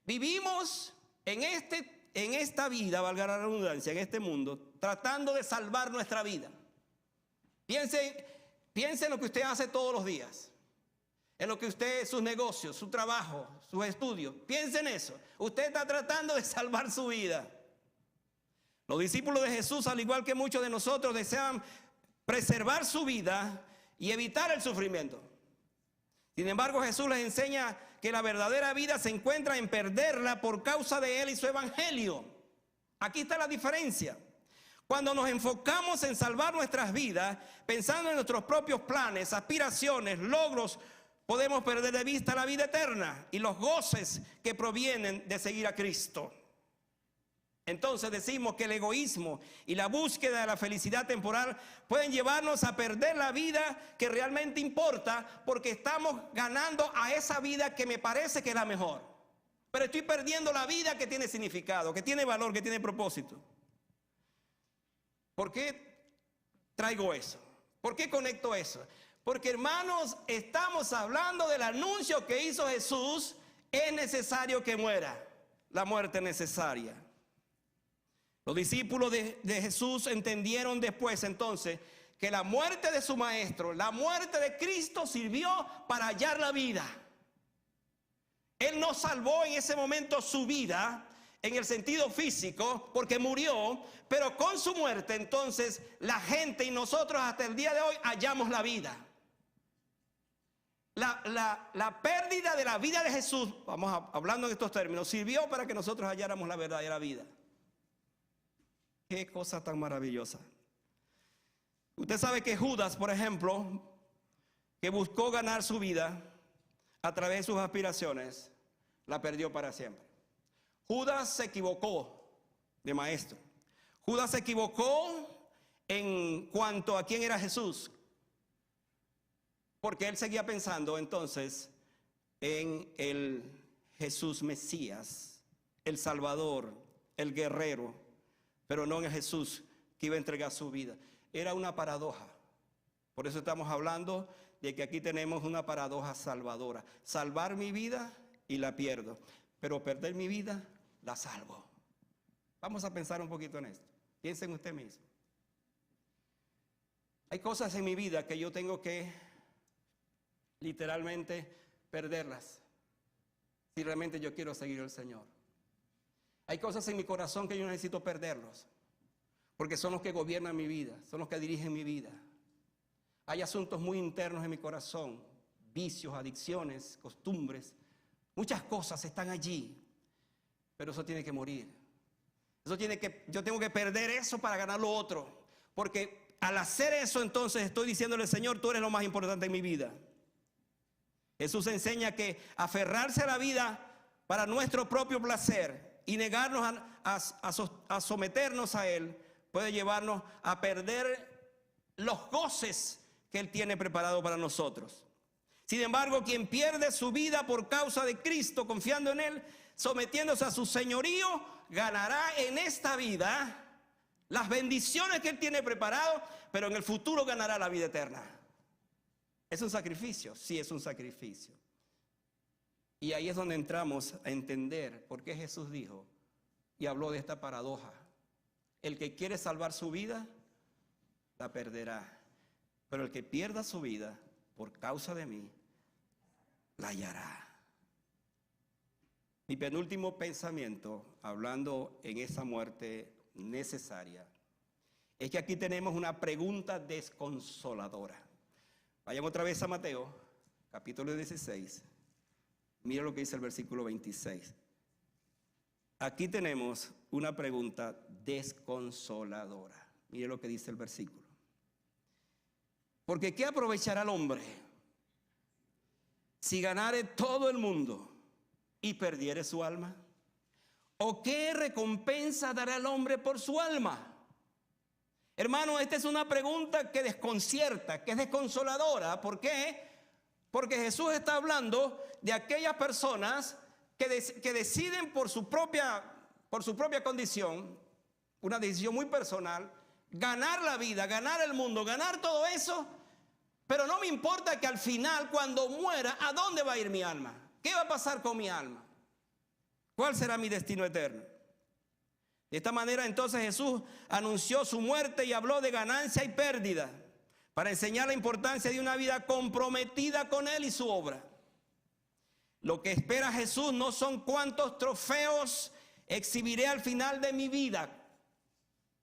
Vivimos en esta vida, valga la redundancia, en este mundo, tratando de salvar nuestra vida. Piense en lo que usted hace todos los días, en lo que sus negocios, su trabajo, sus estudios. Piense en eso. Usted está tratando de salvar su vida. Los discípulos de Jesús, al igual que muchos de nosotros, desean preservar su vida y evitar el sufrimiento. Sin embargo, Jesús les enseña que la verdadera vida se encuentra en perderla por causa de Él y su evangelio. Aquí está la diferencia. Cuando nos enfocamos en salvar nuestras vidas, pensando en nuestros propios planes, aspiraciones, logros, podemos perder de vista la vida eterna y los goces que provienen de seguir a Cristo. Entonces decimos que el egoísmo y la búsqueda de la felicidad temporal pueden llevarnos a perder la vida que realmente importa, porque estamos ganando a esa vida que me parece que es la mejor. Pero estoy perdiendo la vida que tiene significado, que tiene valor, que tiene propósito. ¿Por qué traigo eso? ¿Por qué conecto eso? Porque, hermanos, estamos hablando del anuncio que hizo Jesús. Es necesario que muera, la muerte necesaria. Los discípulos de Jesús entendieron después entonces que la muerte de su maestro, la muerte de Cristo, sirvió para hallar la vida. Él no salvó en ese momento su vida en el sentido físico, porque murió, pero con su muerte entonces la gente y nosotros hasta el día de hoy hallamos la vida. La pérdida de la vida de Jesús, hablando en estos términos, sirvió para que nosotros halláramos la verdadera vida. Qué cosa tan maravillosa. Usted sabe que Judas, por ejemplo, que buscó ganar su vida a través de sus aspiraciones, la perdió para siempre. Judas se equivocó de maestro. Judas se equivocó en cuanto a quién era Jesús, porque él seguía pensando entonces en el Jesús Mesías, el Salvador, el guerrero, pero no en el Jesús que iba a entregar su vida. Era una paradoja. Por eso estamos hablando de que aquí tenemos una paradoja salvadora. Salvar mi vida y la pierdo, pero perder mi vida la salvo. Vamos a pensar un poquito en esto. Piensen usted mismo. Hay cosas en mi vida que yo tengo que literalmente perderlas si realmente yo quiero seguir al Señor. Hay cosas en mi corazón que yo necesito perderlos, porque son los que gobiernan mi vida, son los que dirigen mi vida. Hay asuntos muy internos en mi corazón, vicios, adicciones, costumbres, muchas cosas están allí, pero eso tiene que morir. Yo tengo que perder eso para ganar lo otro, porque al hacer eso entonces estoy diciéndole, Señor, tú eres lo más importante en mi vida. Jesús enseña que aferrarse a la vida para nuestro propio placer y negarnos a someternos a Él puede llevarnos a perder los goces que Él tiene preparado para nosotros. Sin embargo, quien pierde su vida por causa de Cristo, confiando en Él, sometiéndose a su señorío, ganará en esta vida las bendiciones que Él tiene preparado, pero en el futuro ganará la vida eterna. ¿Es un sacrificio? Sí, es un sacrificio. Y ahí es donde entramos a entender por qué Jesús dijo y habló de esta paradoja. El que quiere salvar su vida, la perderá. Pero el que pierda su vida por causa de mí, la hallará. Mi penúltimo pensamiento, hablando en esa muerte necesaria, es que aquí tenemos una pregunta desconsoladora. Vayamos otra vez a Mateo, capítulo 16. Mira lo que dice el versículo 26. Aquí tenemos una pregunta desconsoladora. Mire lo que dice el versículo. Porque ¿qué aprovechará el hombre si ganare todo el mundo y perdiere su alma? ¿O qué recompensa dará el hombre por su alma? Hermano, esta es una pregunta que desconcierta, que es desconsoladora. ¿Por qué? Porque Jesús está hablando de aquellas personas que deciden por su propia condición, una decisión muy personal, ganar la vida, ganar el mundo, ganar todo eso, pero no me importa que al final, cuando muera, ¿a dónde va a ir mi alma? ¿Qué va a pasar con mi alma? ¿Cuál será mi destino eterno? De esta manera entonces Jesús anunció su muerte y habló de ganancia y pérdida para enseñar la importancia de una vida comprometida con Él y su obra. Lo que espera Jesús no son cuántos trofeos exhibiré al final de mi vida,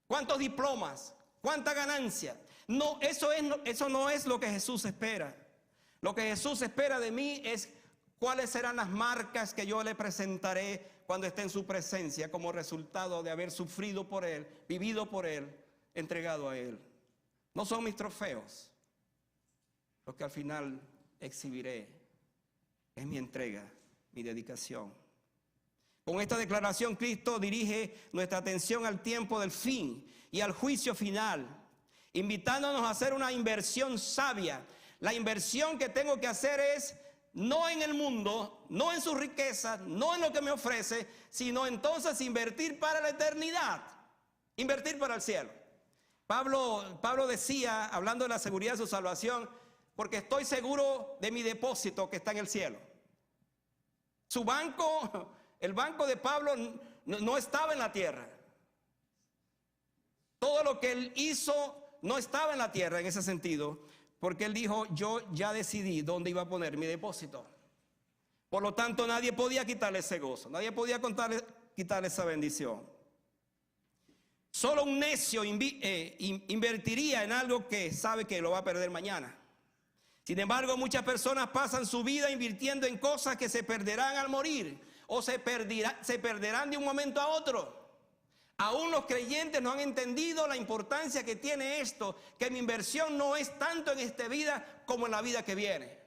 cuántos diplomas, cuánta ganancia. No, eso no es lo que Jesús espera. Lo que Jesús espera de mí es cuáles serán las marcas que yo le presentaré cuando esté en su presencia como resultado de haber sufrido por Él, vivido por Él, entregado a Él. No son mis trofeos lo que al final exhibiré, es mi entrega, mi dedicación. Con esta declaración Cristo dirige nuestra atención al tiempo del fin y al juicio final, invitándonos a hacer una inversión sabia. La inversión que tengo que hacer es no en el mundo, no en sus riquezas, no en lo que me ofrece, sino entonces invertir para la eternidad, invertir para el cielo. Pablo decía, hablando de la seguridad de su salvación, porque estoy seguro de mi depósito que está en el cielo. Su banco, el banco de Pablo no estaba en la tierra. Todo lo que él hizo no estaba en la tierra en ese sentido, porque él dijo, yo ya decidí dónde iba a poner mi depósito. Por lo tanto, nadie podía quitarle ese gozo, nadie podía quitarle esa bendición. Solo un necio invertiría en algo que sabe que lo va a perder mañana. Sin embargo, muchas personas pasan su vida invirtiendo en cosas que se perderán al morir o se perderán de un momento a otro. Aún los creyentes no han entendido la importancia que tiene esto, que mi inversión no es tanto en esta vida como en la vida que viene.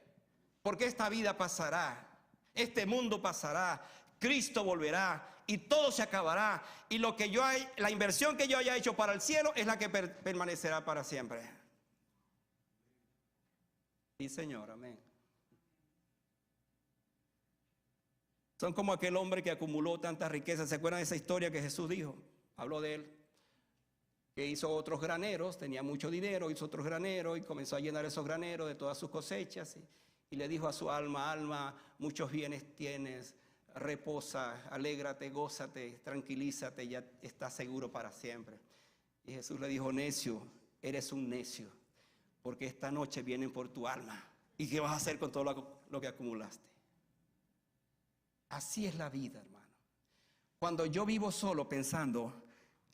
Porque esta vida pasará, este mundo pasará, Cristo volverá y todo se acabará. Y la inversión que yo haya hecho para el cielo es la que permanecerá para siempre. Sí, Señor, amén. Son como aquel hombre que acumuló tantas riquezas. ¿Se acuerdan de esa historia que Jesús dijo? Habló de él. que hizo otros graneros, tenía mucho dinero, hizo otros graneros y comenzó a llenar esos graneros de todas sus cosechas y le dijo a su alma: alma, muchos bienes tienes, reposa, alégrate, gózate, tranquilízate, ya estás seguro para siempre. Y Jesús le dijo: necio, eres un necio, porque esta noche vienen por tu alma. ¿Y qué vas a hacer con todo lo que acumulaste? Así es la vida, hermano. Cuando yo vivo solo pensando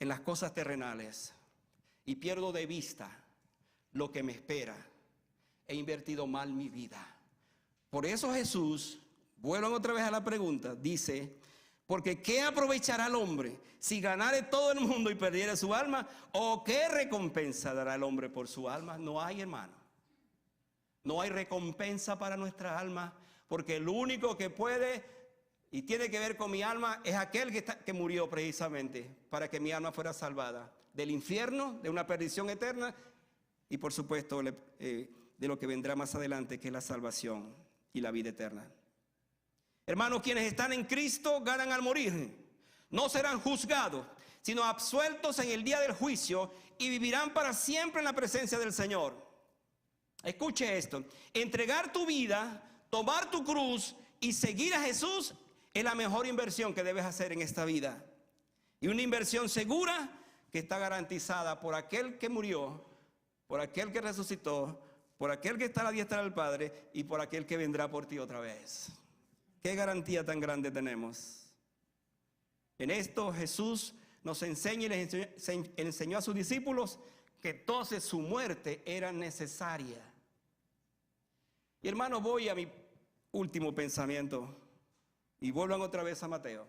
en las cosas terrenales y pierdo de vista lo que me espera, he invertido mal mi vida. Por eso Jesús, vuelvan otra vez a la pregunta, dice: porque ¿qué aprovechará el hombre si ganare todo el mundo y perdiere su alma? ¿O qué recompensa dará el hombre por su alma? No hay, hermano. No hay recompensa para nuestra alma, porque el único que puede y tiene que ver con mi alma es aquel que murió precisamente para que mi alma fuera salvada del infierno, de una perdición eterna y por supuesto de lo que vendrá más adelante, que es la salvación y la vida eterna. Hermanos, quienes están en Cristo ganan al morir. No serán juzgados, sino absueltos en el día del juicio y vivirán para siempre en la presencia del Señor. Escuche esto: entregar tu vida, tomar tu cruz y seguir a Jesús es la mejor inversión que debes hacer en esta vida. Y una inversión segura que está garantizada por aquel que murió, por aquel que resucitó, por aquel que está a la diestra del Padre y por aquel que vendrá por ti otra vez. ¿Qué garantía tan grande tenemos? En esto Jesús nos enseña y les enseñó a sus discípulos que entonces su muerte era necesaria. Y hermano, voy a mi último pensamiento. Y vuelvan otra vez a Mateo.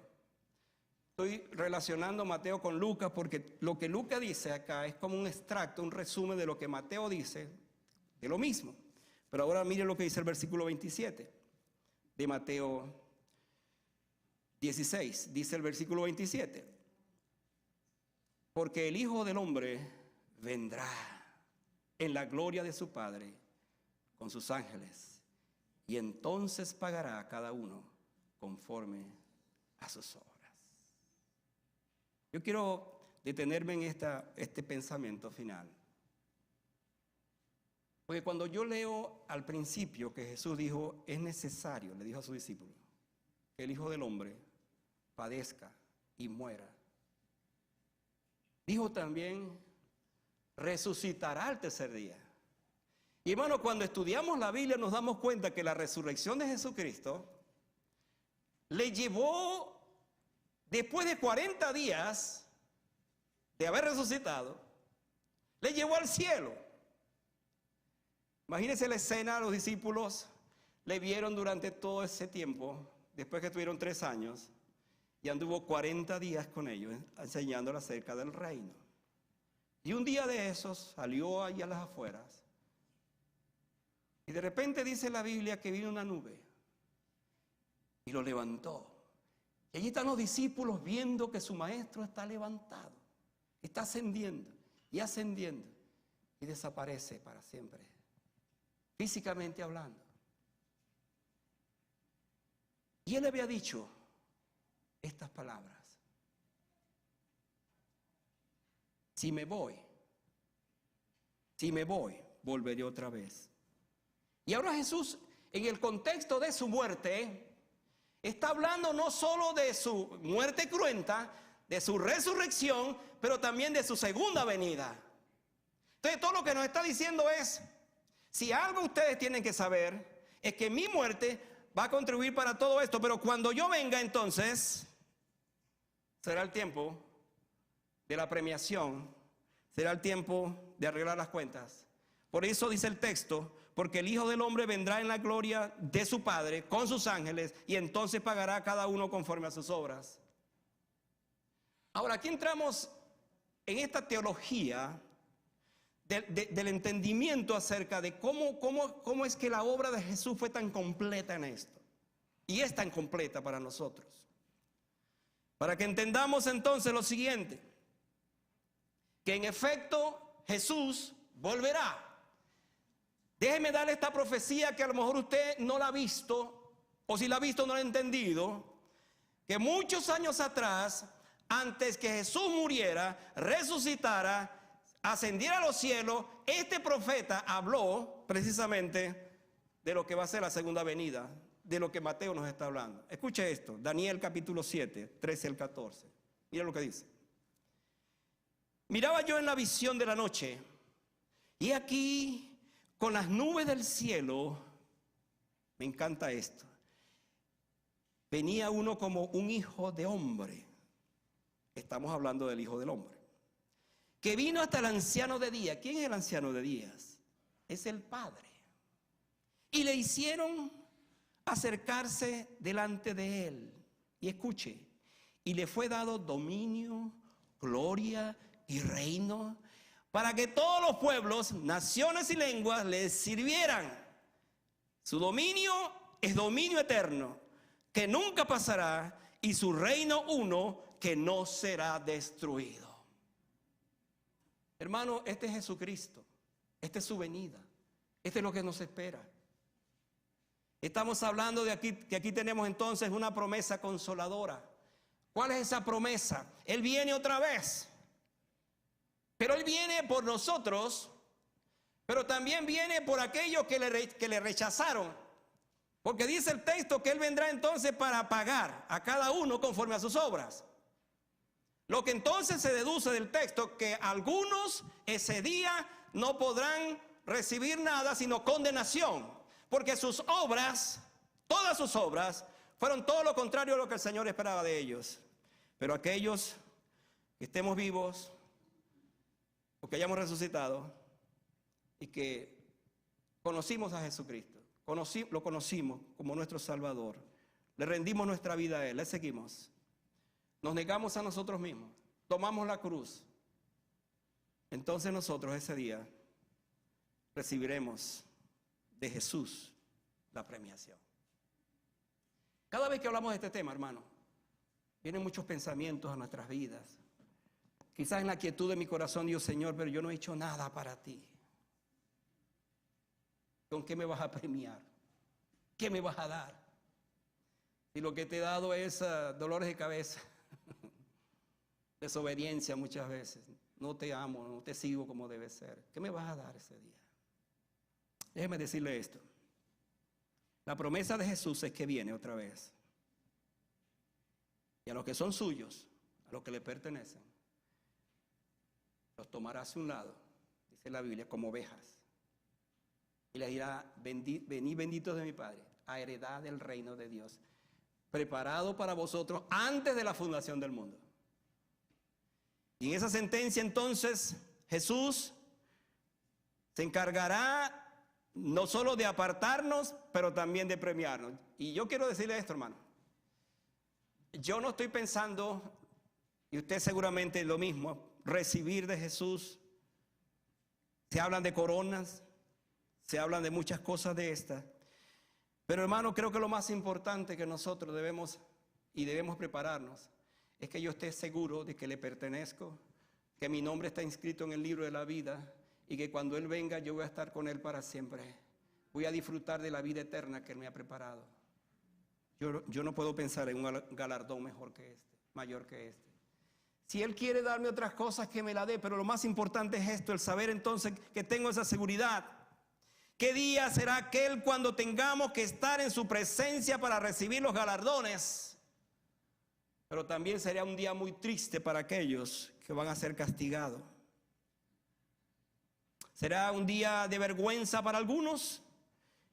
Estoy relacionando Mateo con Lucas porque lo que Lucas dice acá es como un extracto, un resumen de lo que Mateo dice, de lo mismo. Pero ahora miren lo que dice el versículo 27 de Mateo 16. Dice el versículo 27: porque el Hijo del Hombre vendrá en la gloria de su Padre con sus ángeles, y entonces pagará a cada uno conforme a sus obras. Yo quiero detenerme en este pensamiento final. Porque cuando yo leo al principio que Jesús dijo: es necesario, le dijo a sus discípulos, que el Hijo del Hombre padezca y muera. Dijo también: resucitará al tercer día. Y hermano, cuando estudiamos la Biblia nos damos cuenta que la resurrección de Jesucristo le llevó, después de 40 días de haber resucitado, le llevó al cielo. Imagínense la escena: los discípulos le vieron durante todo ese tiempo, después que estuvieron 3 años, y anduvo 40 días con ellos, enseñándoles acerca del reino. Y un día de esos salió allí a las afueras, y de repente dice la Biblia que vino una nube y lo levantó. Y allí están los discípulos viendo que su maestro está levantado, está ascendiendo y ascendiendo, y desaparece para siempre, físicamente hablando. Y él había dicho estas palabras: si me voy, volveré otra vez. Y ahora Jesús, en el contexto de su muerte, está hablando no solo de su muerte cruenta, de su resurrección, pero también de su segunda venida. Entonces todo lo que nos está diciendo es: si algo ustedes tienen que saber, es que mi muerte va a contribuir para todo esto, pero cuando yo venga, entonces será el tiempo de la premiación, será el tiempo de arreglar las cuentas. Por eso dice el texto: porque el Hijo del Hombre vendrá en la gloria de su Padre con sus ángeles, y entonces pagará a cada uno conforme a sus obras. Ahora, aquí entramos en esta teología del entendimiento acerca de cómo es que la obra de Jesús fue tan completa en esto, y es tan completa para nosotros. Para que entendamos entonces lo siguiente: que en efecto Jesús volverá. Déjeme darle esta profecía que a lo mejor usted no la ha visto, o si la ha visto no la ha entendido, que muchos años atrás, antes que Jesús muriera, resucitara, ascendiera a los cielos, este profeta habló precisamente de lo que va a ser la segunda venida, de lo que Mateo nos está hablando. Escuche esto, Daniel capítulo 7, 13 al 14. Mira lo que dice. Miraba yo en la visión de la noche, y aquí con las nubes del cielo, me encanta esto, venía uno como un hijo de hombre. Estamos hablando del Hijo del Hombre, que vino hasta el anciano de días. ¿Quién es el anciano de días? Es el Padre. Y le hicieron acercarse delante de él. Y escuche, y le fue dado dominio, gloria y reino, para que todos los pueblos, naciones y lenguas le sirvieran. Su dominio es dominio eterno, que nunca pasará, y su reino uno, que no será destruido. Hermano, este es Jesucristo, esta es su venida, este es lo que nos espera. Estamos hablando de aquí, que aquí tenemos entonces una promesa consoladora. ¿Cuál es esa promesa? Él viene otra vez, pero Él viene por nosotros, pero también viene por aquellos que le rechazaron, porque dice el texto que Él vendrá entonces para pagar a cada uno conforme a sus obras. Lo que entonces se deduce del texto, que algunos ese día no podrán recibir nada sino condenación, porque sus obras, todas sus obras, fueron todo lo contrario a lo que el Señor esperaba de ellos. Pero aquellos que estemos vivos, o que hayamos resucitado, y que conocimos a Jesucristo, lo conocimos como nuestro Salvador, le rendimos nuestra vida a Él, le seguimos, nos negamos a nosotros mismos, tomamos la cruz, entonces nosotros ese día recibiremos de Jesús la premiación. Cada vez que hablamos de este tema, hermano, vienen muchos pensamientos a nuestras vidas. Quizás en la quietud de mi corazón digo, Señor, pero yo no he hecho nada para ti. ¿Con qué me vas a premiar? ¿Qué me vas a dar? Si lo que te he dado es dolores de cabeza, desobediencia muchas veces, no te amo, no te sigo como debe ser, ¿qué me vas a dar ese día? Déjeme decirle esto. La promesa de Jesús es que viene otra vez. Y a los que son suyos, a los que le pertenecen, los tomará hacia un lado, dice la Biblia, como ovejas. Y les dirá, venid benditos de mi Padre, a heredad del reino de Dios, preparado para vosotros antes de la fundación del mundo. Y en esa sentencia entonces Jesús se encargará no solo de apartarnos, pero también de premiarnos. Y yo quiero decirle esto, hermano. Yo no estoy pensando, y usted seguramente lo mismo, recibir de Jesús. Se hablan de coronas, se hablan de muchas cosas de estas. Pero hermano, creo que lo más importante que nosotros debemos prepararnos es que yo esté seguro de que le pertenezco, que mi nombre está inscrito en el libro de la vida y que cuando Él venga yo voy a estar con Él para siempre. Voy a disfrutar de la vida eterna que Él me ha preparado. Yo no puedo pensar en un galardón mejor que este, mayor que este. Si Él quiere darme otras cosas, que me la dé, pero lo más importante es esto, el saber entonces que tengo esa seguridad. ¿Qué día será aquel cuando tengamos que estar en su presencia para recibir los galardones? Pero también sería un día muy triste para aquellos que van a ser castigados. Será un día de vergüenza para algunos.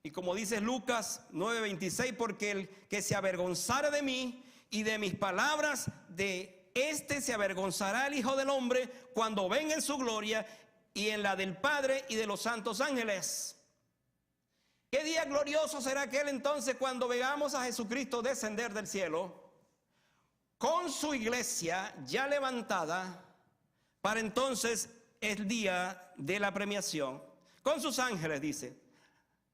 Y como dice Lucas 9:26, porque el que se avergonzare de mí y de mis palabras, de este se avergonzará el Hijo del Hombre cuando venga en su gloria y en la del Padre y de los santos ángeles. ¿Qué día glorioso será aquel entonces cuando veamos a Jesucristo descender del cielo con su iglesia ya levantada para entonces el día de la premiación? Con sus ángeles, dice,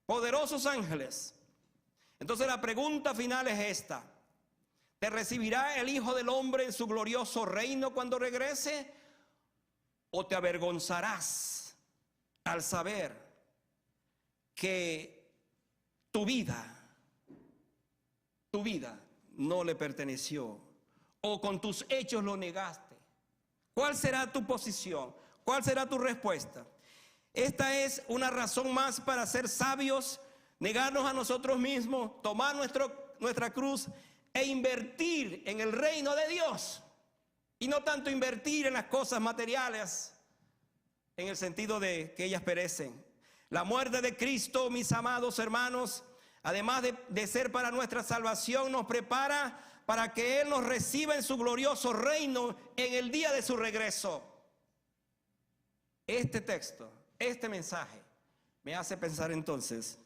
poderosos ángeles. Entonces la pregunta final es esta: ¿te recibirá el Hijo del Hombre en su glorioso reino cuando regrese? ¿O te avergonzarás al saber que tu vida no le perteneció, o con tus hechos lo negaste? ¿Cuál será tu posición? ¿Cuál será tu respuesta? Esta es una razón más para ser sabios, negarnos a nosotros mismos, tomar nuestra cruz e invertir en el reino de Dios. Y no tanto invertir en las cosas materiales, en el sentido de que ellas perecen. La muerte de Cristo, mis amados hermanos, además de ser para nuestra salvación, nos prepara para que Él nos reciba en su glorioso reino en el día de su regreso. Este texto, este mensaje, me hace pensar entonces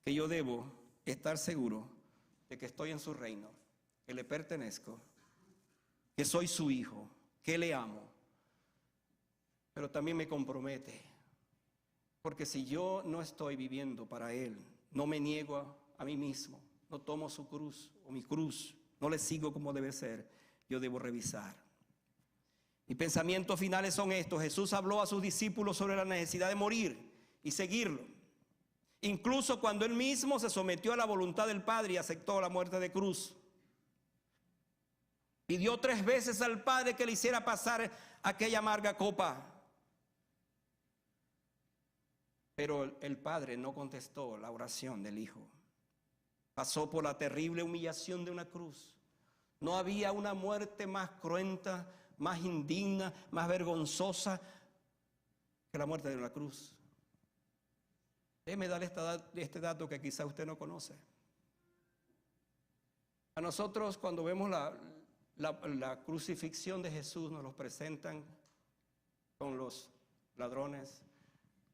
que yo debo estar seguro de que estoy en su reino, que le pertenezco, que soy su hijo, que le amo. Pero también me compromete, porque si yo no estoy viviendo para Él, no me niego a mí mismo, no tomo su cruz o mi cruz, no le sigo como debe ser, yo debo revisar. Mis pensamientos finales son estos: Jesús habló a sus discípulos sobre la necesidad de morir y seguirlo. Incluso cuando Él mismo se sometió a la voluntad del Padre y aceptó la muerte de cruz. Pidió 3 veces al Padre que le hiciera pasar aquella amarga copa. Pero el Padre no contestó la oración del Hijo. Pasó por la terrible humillación de una cruz. No había una muerte más cruenta, más indigna, más vergonzosa que la muerte de una cruz. Déjeme darle este dato que quizá usted no conoce. A nosotros, cuando vemos la crucifixión de Jesús, nos lo presentan con los ladrones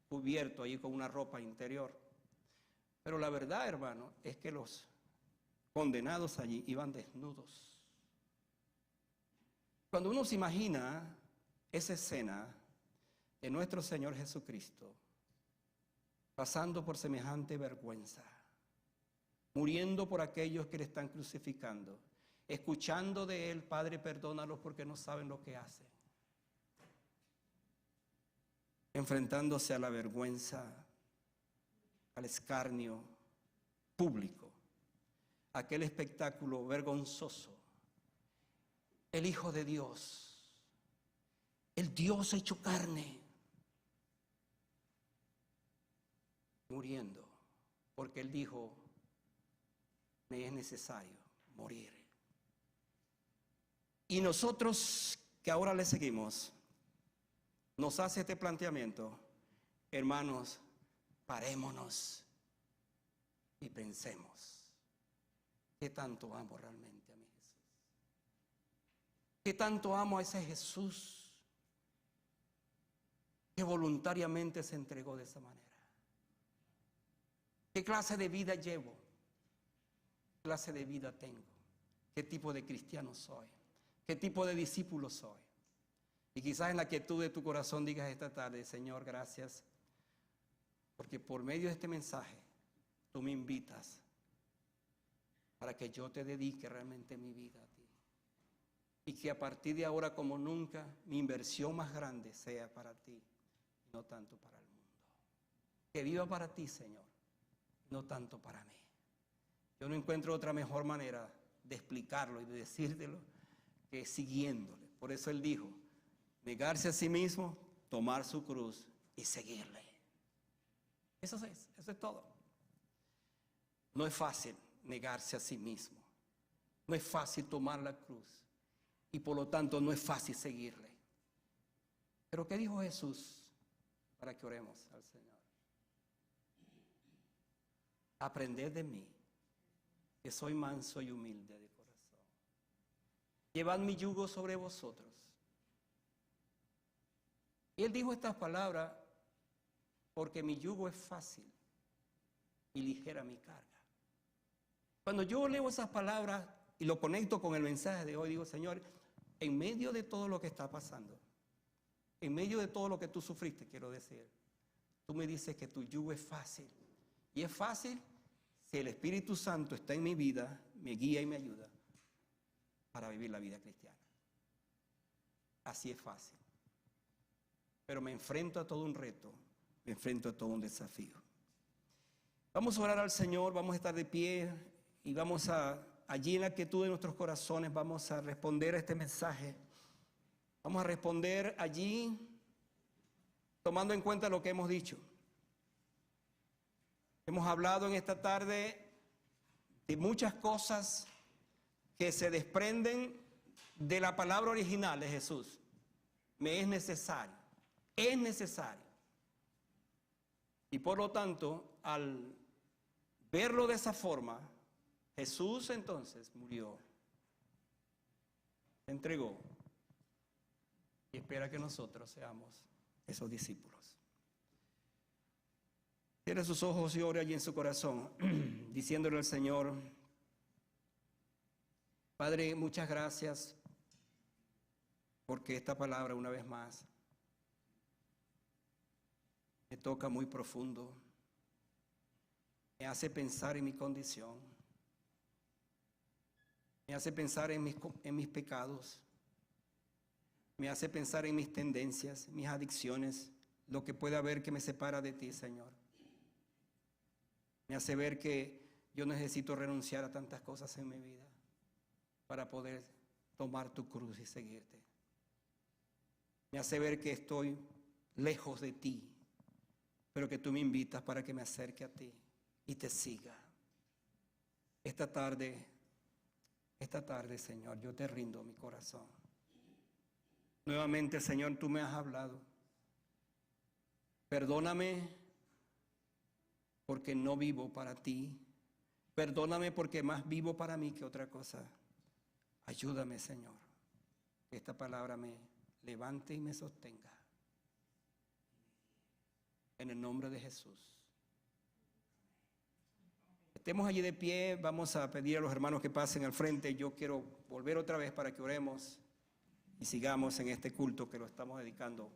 cubiertos ahí con una ropa interior. Pero la verdad, hermano, es que los condenados allí iban desnudos. Cuando uno se imagina esa escena de nuestro Señor Jesucristo pasando por semejante vergüenza, muriendo por aquellos que le están crucificando, escuchando de Él: Padre, perdónalos porque no saben lo que hacen, enfrentándose a la vergüenza, al escarnio público, aquel espectáculo vergonzoso. El Hijo de Dios, el Dios hecho carne, muriendo, porque Él dijo: me es necesario morir. Y nosotros que ahora le seguimos, nos hace este planteamiento: hermanos, parémonos y pensemos, ¿qué tanto amo realmente a mi Jesús? ¿Qué tanto amo a ese Jesús que voluntariamente se entregó de esa manera? ¿Qué clase de vida llevo? ¿Qué clase de vida tengo? ¿Qué tipo de cristiano soy? ¿Qué tipo de discípulo soy? Y quizás en la quietud de tu corazón digas esta tarde: Señor, gracias, porque por medio de este mensaje tú me invitas para que yo te dedique realmente mi vida a ti. Y que a partir de ahora, como nunca, mi inversión más grande sea para ti, no tanto para el mundo. Que viva para ti, Señor, no tanto para mí. Yo no encuentro otra mejor manera de explicarlo y de decírtelo que siguiéndole. Por eso Él dijo: negarse a sí mismo, tomar su cruz y seguirle. Eso es todo. No es fácil negarse a sí mismo. No es fácil tomar la cruz. Y por lo tanto no es fácil seguirle. Pero ¿qué dijo Jesús? Para que oremos al Señor. Aprended de mí, que soy manso y humilde de corazón. Llevad mi yugo sobre vosotros. Y Él dijo estas palabras: porque mi yugo es fácil y ligera mi carga. Cuando yo leo esas palabras y lo conecto con el mensaje de hoy, digo: Señor, en medio de todo lo que está pasando, en medio de todo lo que tú sufriste, quiero decir, tú me dices que tu yugo es fácil. Y es fácil si el Espíritu Santo está en mi vida, me guía y me ayuda para vivir la vida cristiana. Así es fácil. Pero me enfrento a todo un reto, me enfrento a todo un desafío. Vamos a orar al Señor, vamos a estar de pie y vamos allí en la quietud de nuestros corazones, vamos a responder a este mensaje. Vamos a responder allí tomando en cuenta lo que hemos dicho. Hemos hablado en esta tarde de muchas cosas que se desprenden de la palabra original de Jesús. Me es necesario. Y por lo tanto, al verlo de esa forma, Jesús entonces murió, se entregó y espera que nosotros seamos esos discípulos. Cierre sus ojos y ore allí en su corazón, diciéndole al Señor: Padre, muchas gracias porque esta palabra una vez más me toca muy profundo, me hace pensar en mi condición, me hace pensar en mis pecados, me hace pensar en mis tendencias, mis adicciones, lo que puede haber que me separa de ti, Señor. Me hace ver que yo necesito renunciar a tantas cosas en mi vida para poder tomar tu cruz y seguirte. Me hace ver que estoy lejos de ti, pero que tú me invitas para que me acerque a ti y te siga. Esta tarde, Señor, yo te rindo mi corazón. Nuevamente, Señor, tú me has hablado. Perdóname porque no vivo para ti. Perdóname porque más vivo para mí que otra cosa. Ayúdame, Señor, que esta palabra me levante y me sostenga. En el nombre de Jesús. Estemos allí de pie, vamos a pedir a los hermanos que pasen al frente. Yo quiero volver otra vez para que oremos y sigamos en este culto que lo estamos dedicando